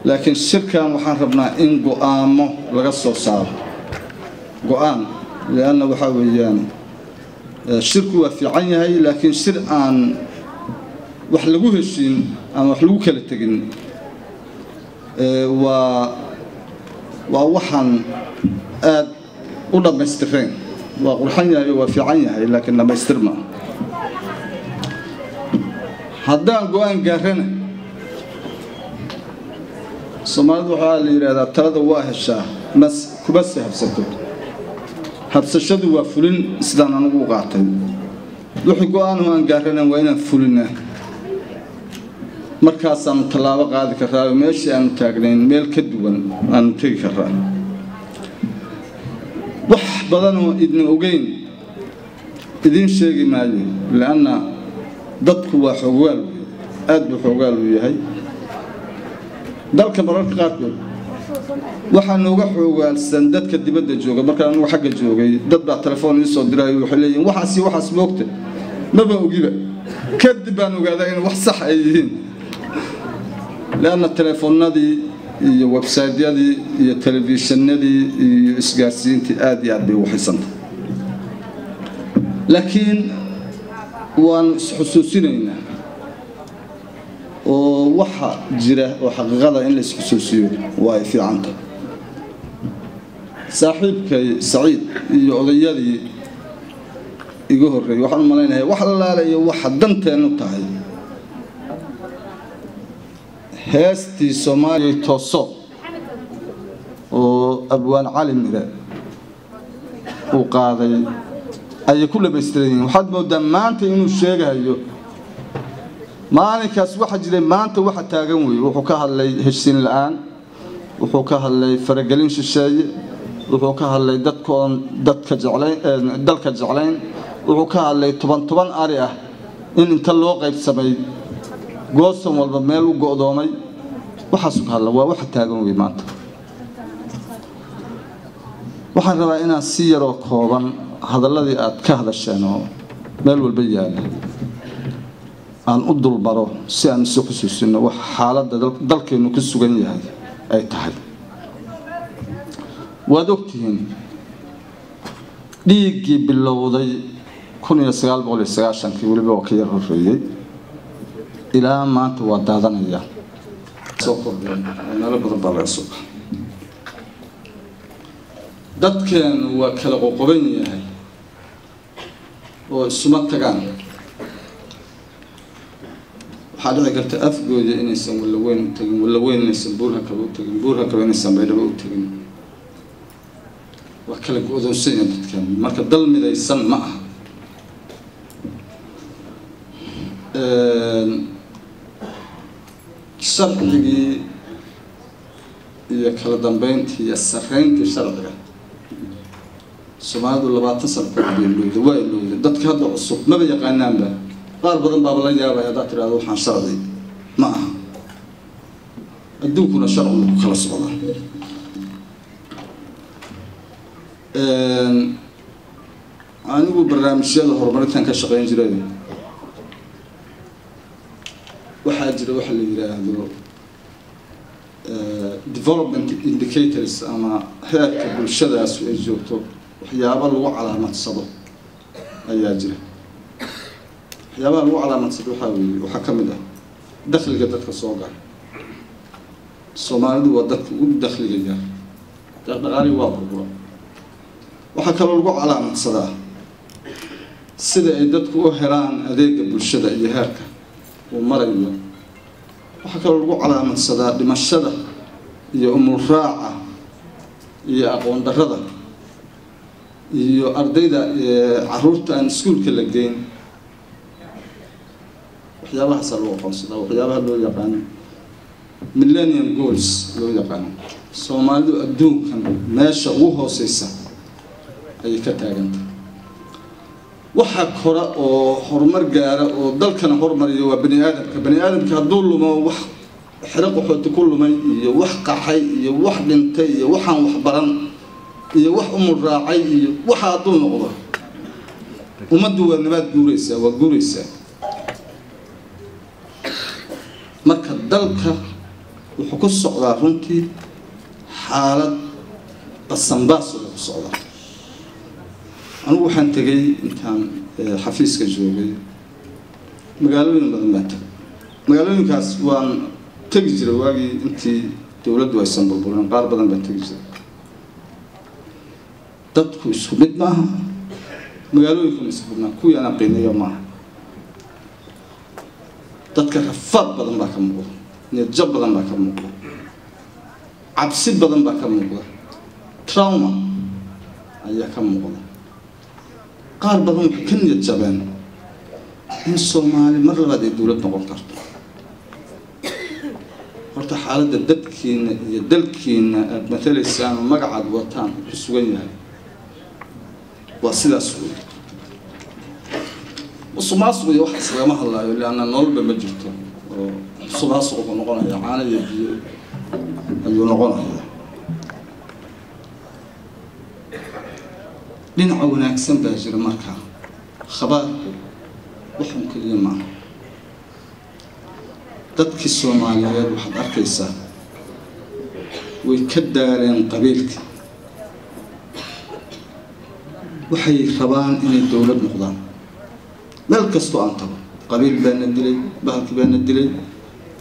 laakiin shirkan waxaan rabnaa in go'aamo laga soo saaro go'aan leanna waxa weeyaan shirku waa fiican yahay laakiin shir aan wax lagu heshiin aan wax lagu kala tagin waa waxaan aad u dhammaystireen وقرحان يا وفي عينها لكن ما يسترمى هذا قوان قارنا soomaalidu waxaa la yidhaahdaa talada waa heshaa kuma se habsato habsashadu waa fulin sidaan anugu qaatay wixii go'aan aan gaarana waa inaan fulinaa markaasaanu tallaabo qaadi karraa oo meeshii aanu taagnayn meel ka duwan aanu tegi karraa wax badanoo idin ogeyn idiin sheegi maayo lianna dadku waa xogwaal aad buu xogwaal u yahay dalka mararka qaarkood waxaa nooga xoogaalsan dadka dibadda jooga markaan anugu xagga joogay dad baa telefoon ii soo diray waxay leeyihiin waxaas moogta maba ogiba kadib baan ogaadaa in wax sax ay yihiin لأن تلفونادي iyo website-yadii iyo telefishinadii iyo isgaarsiintii aad iyo aad bay u xisanta laakiin waan isxusuusinaynaa oo waxa jira oo xaqiiqada in la isxusuusiyo waa ay fiicanta saaxiibkay Saciid iyo odayadii igu horreeyay waxaan u maleynayaa wax la laalayo waxa danteenu tahay heestii Soomaaliya tooso oo abwaan cali mire uu qaaday ay ku labaystireen waxaad moodaa maanta inuu sheegayo maalinkaas waxa jiray maanta waxa taagan weey wuxuu ka hadlay heshiin la'aan wuxuu ka hadlay faragelin shisheeye wuxuu ka hadlay dadka jeclayn wuxuu ka hadlay toban ari ah in inta loo qaybsamay goosan walba meel u go'doomay waxa soo hadla waa waxa taagan weey maanta waxaan rabaa inaan si yar oo kooban hadalladii aad ka hadasheen oo meel walba yaal aan u dulbaro si aan isu xusuusino wax xaaladda dalkeenu ku sugan yahay ay tahay waad ogtihiin dhiiggii bilowday 1990 waliba oo ka yar horreeyay ilaa maanta waa daadanaya soo kordheen meelo badan baa laga soo dadkeenu waa kala qoqoban yahay oo isuma tagaan waxaa dhici karta afgooda inaysan walaweyn u tagin walaweyn inaysan buurha kale u tagin buurha kale inaysan baydhabo u tagin waa kala go'doonsan yahay dadkeenu marka dal midaysan ma aha sharcigii iyo kala dambeyntii iyo sarreyntii sharciga Soomaalidu 20 sano ka bilowday waa ilowday dadka hadda cusub ma yaqaanaanba qaar badan baa la yaabay hada tiraado waxaan sharci ma aha adduunkuna sharci ku kala socda anigu barnaamijyada horumarintan ka shaqeyn jiray waxaa jira waxa la yiraahdo development indicators ama heerka bulshadaas ay joogto waxyaabo lagu calaamadsado ayaa jira waxyaabaha lagu calaamadsado waxaa ka mid ah dakhliga dadka soo gala Soomaalidu waa dadka ugu dakhliga yar dhaqaale waa burbura waxaa kaloo lagu calaamadsadaa sida ay dadku u helaan adeega bulshada iyo heerka uu marayo waxaa kaloo lagu calaamadsadaa dhimashada iyo umur raaca iyo aqoon darrada iyo ardayda caruurta aan iskuulka la geyn waxyaabahaas loo aqoonsadaa waxyaabaha loo yaqaan millennium goals loo yaqaan Soomaalidu adduunkan meesha ugu hooseysa ay ka taagantay waxa kora oo horumar gaara oo dalkana horumariyo waa bani aadamka hadduu lumo wax xiraq wuxuu ku lumay iyo wax qaxay iyo wax dhintay iyo waxaan wax baran iyo wax umur raacay iyo waxa hadduu noqdo ummaddu waa nabad guuraysaa marka dalka wuxuu ku socdaa runtii xaalad basanbaas ku socdaa anigu waxaan tagay intaan xafiiska joogay magaalooyin badan baan tagay magaalooyinkaas waan tagi jiray waagii intii dawladdu aysan burburin qaar badan baan tagi jiray dadku isku mid maaha magaalooyinku isku mid maaha kuwii aan qiimeeyo maaha dadka rafaad badan baa ka muuqda niyad jab badan baa ka muuqda cabsi badan baa ka muuqda trauma ayaa ka muuqda qaar badan waxay ka niyad jabeen in Soomaali mar labaad ay dawlad noqon karto horta xaaladda dadkeena iyo dalkeena aad matalaysaan magacaad wataan ku sugan yahay waa sidaas weey musuqmaasuqu iyo wax lagama hadlaayo laana nololba ma jirto oo musuqmaasuqu noqonaya caana iyo biyo ayuu noqonaya dhinaca wanaagsan baa jira markaa khabaarku waxun kaliya maaha dadkii Soomaaliyeed waxaad arkaysaa way ka daaleen qabiilka waxay rabaan inay dawlad noqdaan meel kastoo aan tago qabiil baana dilay bahalkii baana dilay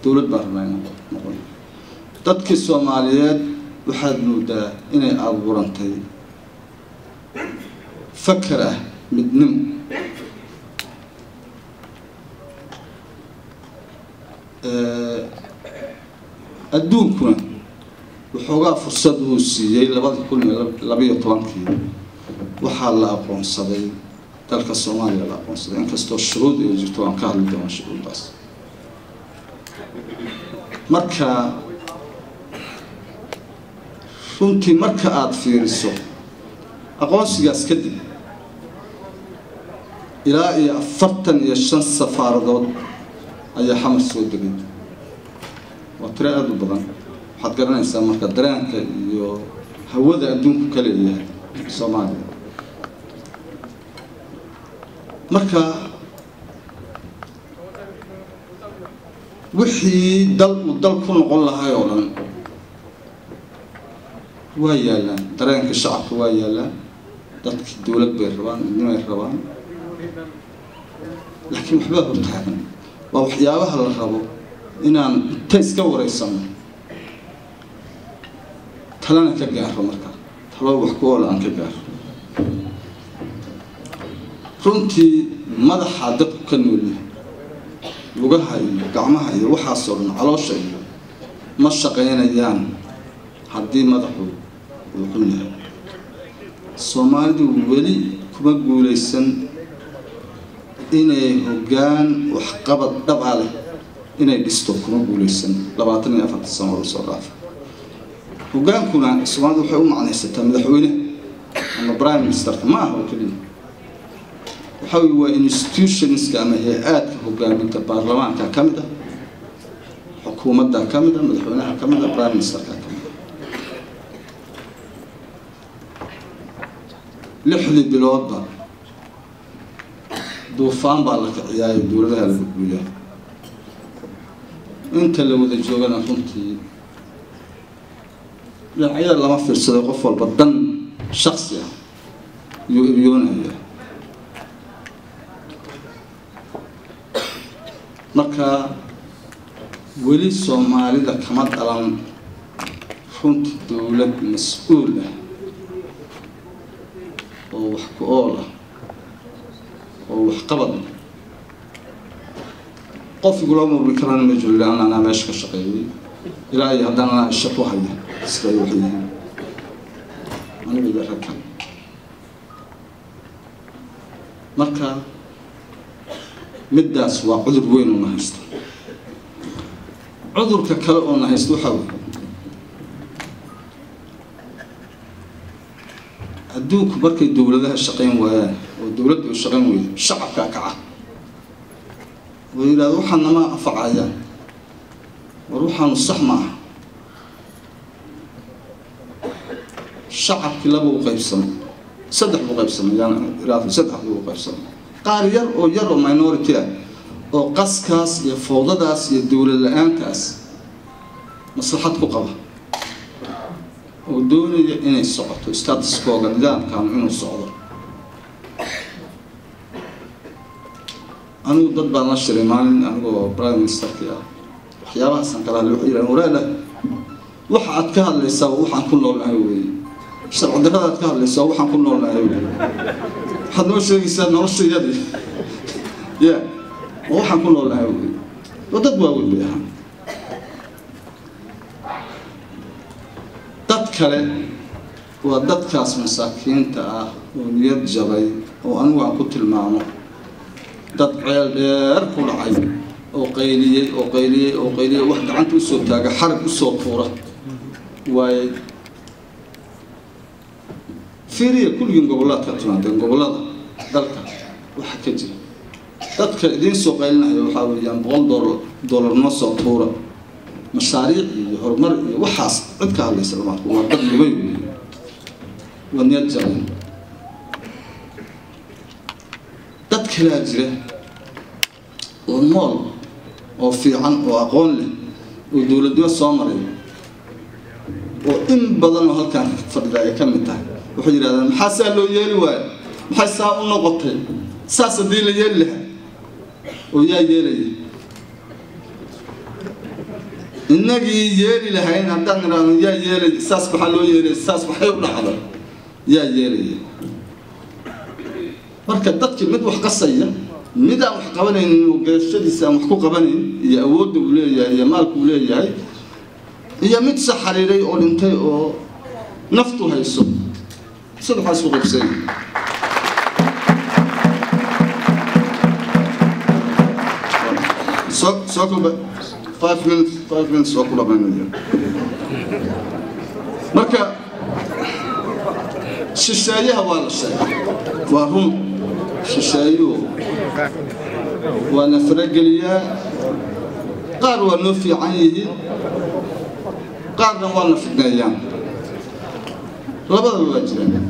dawlad baa rabnaa noqon dadkii Soomaaliyeed waxaad moodaa inay abuurantay fakar ah midnimo adduunkuna wuxuugaa fursad uu siiyey 2012 waxaa la aqoonsaday dalka Soomaaliya la aqoonsaday inkastoo shuruud ay jirto aan ka hadli doono shuruudaas marka runtii marka aad fiiriso aqoonsigaas kadib ilaa iyo 45 safaaradood ayaa xamar soo degay waa tiro aad u badan waxaad garanaysaa marka dareenka iyo hawada adduunku ka leeyahay Soomaaliya marka wixii dal ku noqon lahaa oo dhan waa yaalaan dareenka shacabka waa yaalaan dadka dawlad bay rabaan inay rabaan laakiin waxba hortaagan waa waxyaabaha la rabo inaan inta iska wareysano talana ka gaaro marka talo wax ku oo aan ka gaaro runtii madaxa dadku ka nool yahay lugaha iyo gacmaha iyo waxaasoo dhan caloosha iyo ma shaqaynayaan haddii madaxu uu xun yahay Soomaalidu weli kuma guulaysan inay hoggaan waxqabad dhab ah leh inay dhisto kuma guulaysan 24 sano oo soo dhaafay hoggaankuna Soomaalidu waxay u macnaysataa madaxweyne ama prime minister ma aha oo kaliya waxa waa institutions ama hay'adka hoggaaminta baarlamaanka kamid ah xukuumadda kamid ah madaxweynaha kamid ah prime minister kamid lixdii biloodba duufaan baa la kiciyay dawladaha la gudbiyay inta la wada joogana runtii dhinacyada lama fiirsado qof walba dan shakhsi ah iyo iryoonaya marka weli Soomaalida kama dhalan runtii dawlad mas'uul ah oo wax ku ool ah oo wax qabad qof igula murmi karana ma jiro ilaa ana meesha ka shaqeeyay ilaa ay haddana shaqo haya iska wixii aniga raka marka middaas waa cudur weyn oo haysto cudurka kale oo haysto waxa weeye adduunku markay dawladaha shaqeyn waayaan oo dawladdu shaqeyn weydo shacabka kaca وإذا روحنا ما أفعيان وروحنا الصحمة شعب كلابه وقيبسم صدق وقيبسم يعني رافي صدق وقيبسم قال ير ماينورتي أو قسكاس يفوضى داس يدول الآن كاس مصلحة قوة ودون إني الصعود استاتس كوغا نظام كان إنه الصعود أنا ضد بنشر مالين أنا برايم مينستر كيا حياة سنكلا لوحيرا ورانا وحد كهل اللي سوى وحن كنا الأهوي شرع عندنا كهل اللي سوى وحن كنا الأهوي حد نوش يسأل نوش يدي يا وحن كنا الأهوي وضد بقول بيها kale waa dadkaas masaakiinta ah oo niyad jabay oo anigu aan ku tilmaamo dad ceel dheer ku dhacay oo qayliyey wax gacanta u soo taaga xarag u soo tuura waayay fiiriya kulligiin gobollaad ka timaadeen gobollada dalka waxa ka jira dadka idiin soo qaylinaya waxaa weeyaan $100 noo soo tuura mashaariic iyo horumar iyo waxaas cid ka hadlaysa lamaadku waa dad lumay waa niyad jabay dad kalaa jira oo nool oo fiican oo aqoon leh oo dowladnimo soo maray oo in badan oo halkan fadhida ay ka mid tahay waxay yidhahdaan maxaa saa loo yeeli waayo maxay saa u noqotay saas haddii la yeeli lahaa oo yaa yeelaya innagii yeeli lahayn haddaan nidhaahno yaa yeelay saas maxaa loo yeelay saas maxay u dhacda yaa yeelaya marka dadkii mid wax qasaya mid aan wax qabanaynin oo geeshadiisa aan wax ku qabanayn iyo awoodda uu leeyahay iyo maalka uu leeyahay iyo mid saxariiray oo dhintay oo naftu hayso sida waxaa isku qabsay soo kulba 5 minutes soo kula baynaya marka shisheeyaha waa la sheegay waa run shisheeyuhu waa na farageliyaa qaar waa noo fiican yihiin qaarna waa na fidneeyaan labadaba waa jiraan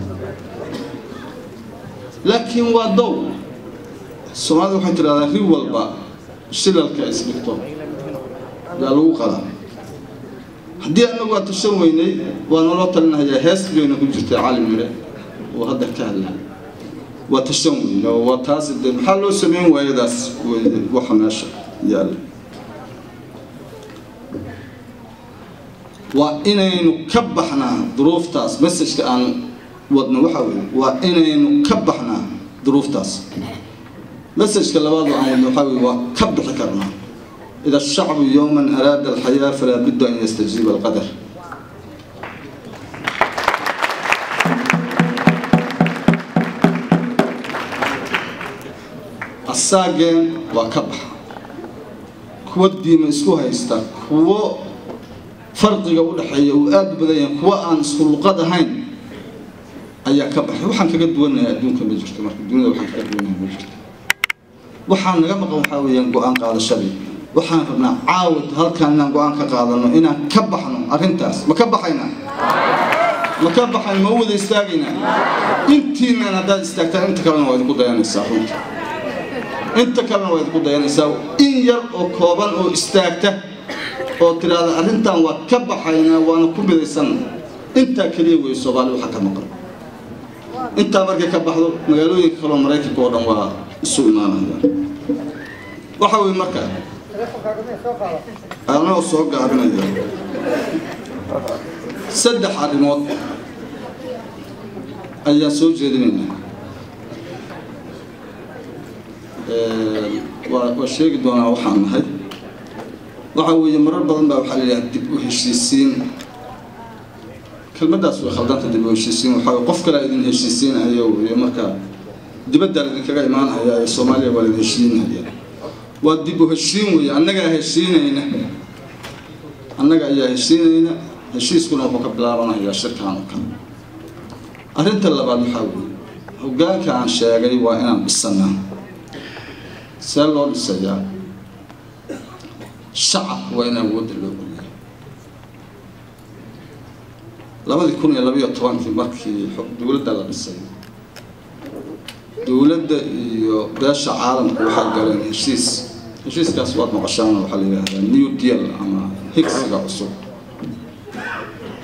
laakiin waa dow soomaalida waxay tidhahdaa ri walba shilalka isdhigto yaa lagu qalaa haddii annagu waa tashan weynay waa naloo talinahayaa hees bayna ku jirtay cali mire oo hadda ka hadlay waa tashan weyne oo waa taasi dee maxaa loo samayn waayadaas weye waxa meesha yaalla waa inaynu ka baxnaa duruuftaas messajka aan wadno waxa weeye waa inaynu ka baxnaa duruuftaas messajka labaad aan wadno waxa weeye waa ka bixi karnaa إذا الشعب يوما أراد الحياة فلا بد أن يستجيب القدر الساقين وكبح كودي من اسكوها يستاك هو فرق يقول حي وآد بدين هو أن سكول قدهين أي كبح وحن كقد ونا دون كم بجرت مركب دون وحن كقد ونا بجرت وحن نجمع قوم حاويين قوان قال الشبي waxaan rabnaa caawid halkaan inaan go'aan ka qaadano inaan ka baxno arrintaas ma ka baxaynaa ma wada istaagaynaa intiinaan haddaad istaagtaan inta kalena waa idinku dayanaysaa runta inta kalena waa idinku dayanaysaa in yar oo kooban oo istaagta oo tidhaahda arrintan waa ka baxaynaa waana ku midaysan intaa keliya wey soomaali waxa ka maqan intaa markay ka baxdo magaalooyinka kaloo maraykanka oo dhan waa isu imaanayaan waxa wey marka anoo soo gaabinaya 3 arrimood ayaa soo jeedinaynaa waa sheegi doonaa waxaan nahay waxa weeye marar badan baa waxaa la yidhaha dib u heshiisiin kelmaddaas way khaldanta dib u heshiisiin waxaa qof kale idin heshiisiinaya weeye marka dibadda idinkaga imaanaya ee Soomaaliya waa idin heshiinaya waa dib u heshiin weeye annaga heshiinayna heshiiskuna wuxuu ka bilaabanayaa shirkaan oo kale arrinta labaad waxaa weeye hoggaanka aan sheegay waa inaan dhisannaa see loo dhisayaa shacab waa in awoodda loo geliyaa 2012 markii dowladda la dhisay dowladda iyo beesha caalamku waxay galeen heshiiskaas waad maqashaan waxaa la yidhaahdaa new deal ama higsiga cusub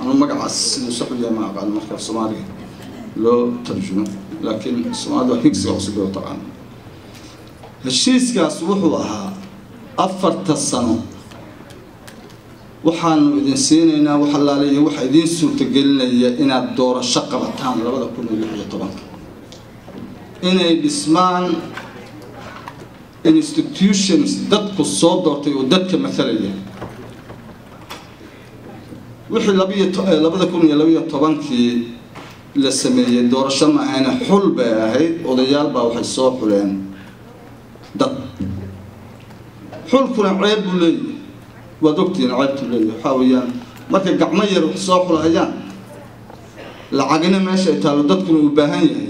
ama magacaas siduu sax u yahay ma aqaan marka Soomaaliga loo tarjumo laakiin Soomaalida higsiga cusub oo taqaan heshiiskaas wuxuu ahaa 4 sano waxaanu idin siinaynaa wax allaale iyo waxa idin suurtagelinaya inaad doorasho qabataan 2016 inay dhismaan institutions dadku soo doortay oo dadka mathalaya wixii 2012 la sameeyay doorasho ma ayna xul bay ahayd odayaal baa waxay soo xuleen dad xulkuna ceeb buu leeyahay waa doctiin ceebtu leeyahay waxa weeyaan marka gacmo yar wax soo xulayaan lacagina meesha ay taalo dadkuna u baahan yahay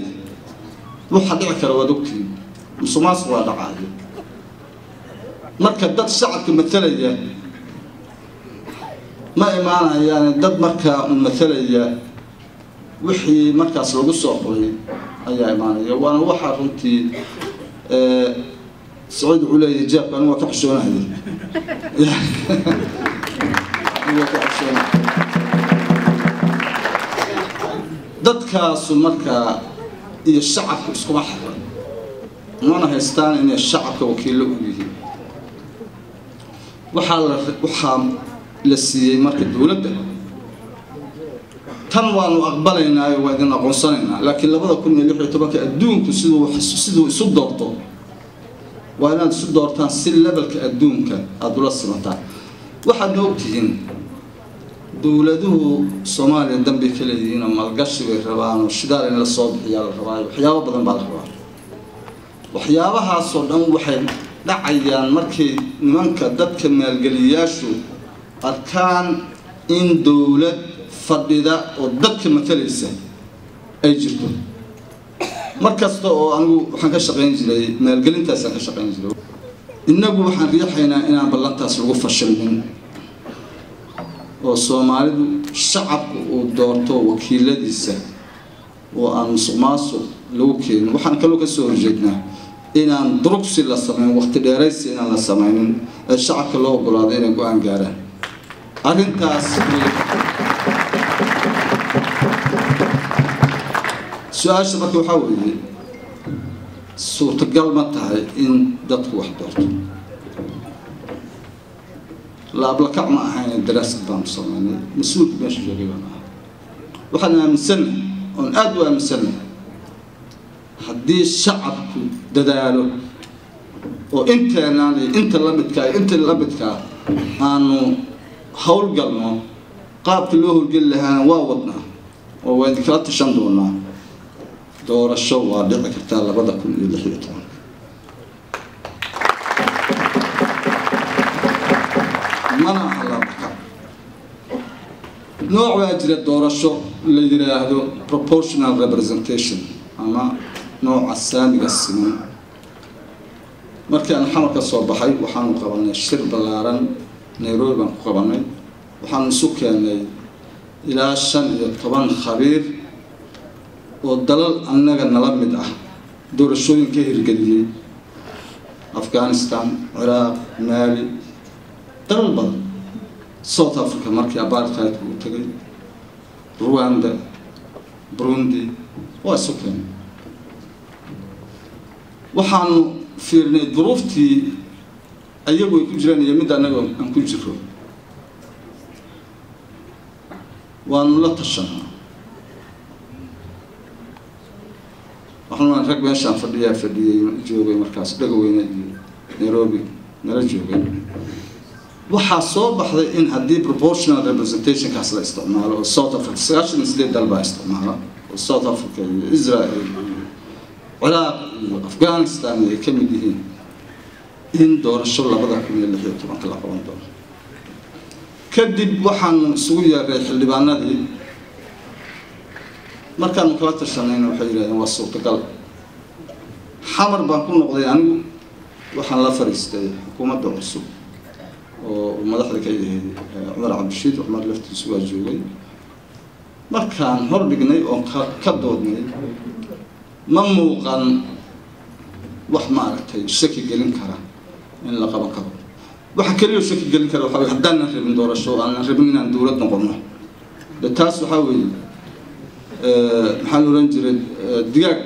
waxa dhici kara waa doctiin musuqmaas waa dhacay marka dad shacabka matalaya ma imaanayaan dad marka matalaya wixii markaas lagu soo xulay ayaa imaanaya waana waxa runtii سعود علي جاب أنا وكحشون هذه dadkaas marka iyo shacabku isku waxran mana haystaan in shacabka wakiilo u yihiin waxa la siiyay marka dawladda tan waanu aqbalaynaa oo idin aqoonsanaynaa laakiin 2016 adduunku siduu isu doorto waa inaad isu doortaan si levelka adduunka aad ula simataan waxaad ogtihiin dawladuhu Soomaaliya dambi kale yihiin maalgashi way rabaan oo shidaal in la soo bixiyo la rabaa waxyaabo badan baa la rabaa waxyaabahaas oo dhan waxay dhacayaan markii nimanka dadka maalgeliyaashu arkaan in dawlad fadhida oo dadka matalaysa ay jirto markasta oo anigu waxaan ka shaqeyn jiray maalgelintaas aan ka shaqeyn jiray inagu waxaan riixaynaa inaan ballantaas lagu fashilmin oo Soomaalidu shacabku uu doorto wakiiladiisa oo aan musuqmaasuq lagu keenin waxaan kaloo ka soo horjeednaa inaan durugsi la sameeyo waqti dheeraysi inaan la sameynin ee shacabka loo ogolaado inay go'aan gaaraan arrintaas su-aasha marka waxaa weeye suurtagal ma tahay in dadku wax doorto laablakac ma ahayn daraasad baan sameynay mas-uulka meesha joogay baan ahaa waxaan aaminsanahay oon aad u aaminsanahay haddii shacabku dadaalo oo inteenaan inta la midka aanu howlgalno qaabka loo howlgeli lahaana waa wadnaa oo waan kala tashan doonaa doorasho waa dhici kartaa 2016 mana halabka nooc waa jira doorasho la yiraahdo proportional representation ama nooca saamiga siman markii aan xamarka soo baxay waxaan qabanay shir balaaran Nairobi baan ku qabanay waxaan isu keenay ilaa 15 khabiir oo dalal annaga nala mid ah doorashooyinka hirgeliyay Afghanistan, Iraq, Mali, dalal badan South Africa markii apartheid uu tagay Rwanda, Burundi waa isu keenay waxaan fiirnay duruuftii ayagu ay ku jiraan iyo mid annaga aan ku jiro waanu la tashanaa waxaan rag meeshaan fadhiyay joogay markaas dhagaweyne iyo Nairobi nala joogay waxaa soo baxday in haddii proportional representation kaas la isticmaalo oo South Africa 98 dal baa isticmaala oo South Africa iyo Israel Iraq iyo Afghanistan ay ka mid yihiin in doorasho 2016 la qaban doono kadib waxaan isugu yeeray xildhibaanadii markaan kala tashanayna waxay yiraahdeen waa suurtagal xamar baan ku noqday anigu waxaan la fariistay xukuumadda cusub oo madaxda ka yahay Umar Abdishid Umar laftiisu waa joogay markaan hor dhignay oo ka doodnay ma muuqan wax ma aragtay shaki gelin kara in la qaban karo waxa kaliya shaki gelin kara waxa haddaan rabin doorasho aan rabin inaan dawlad noqono taas waxa weeye maxaa loo oran jiray digaag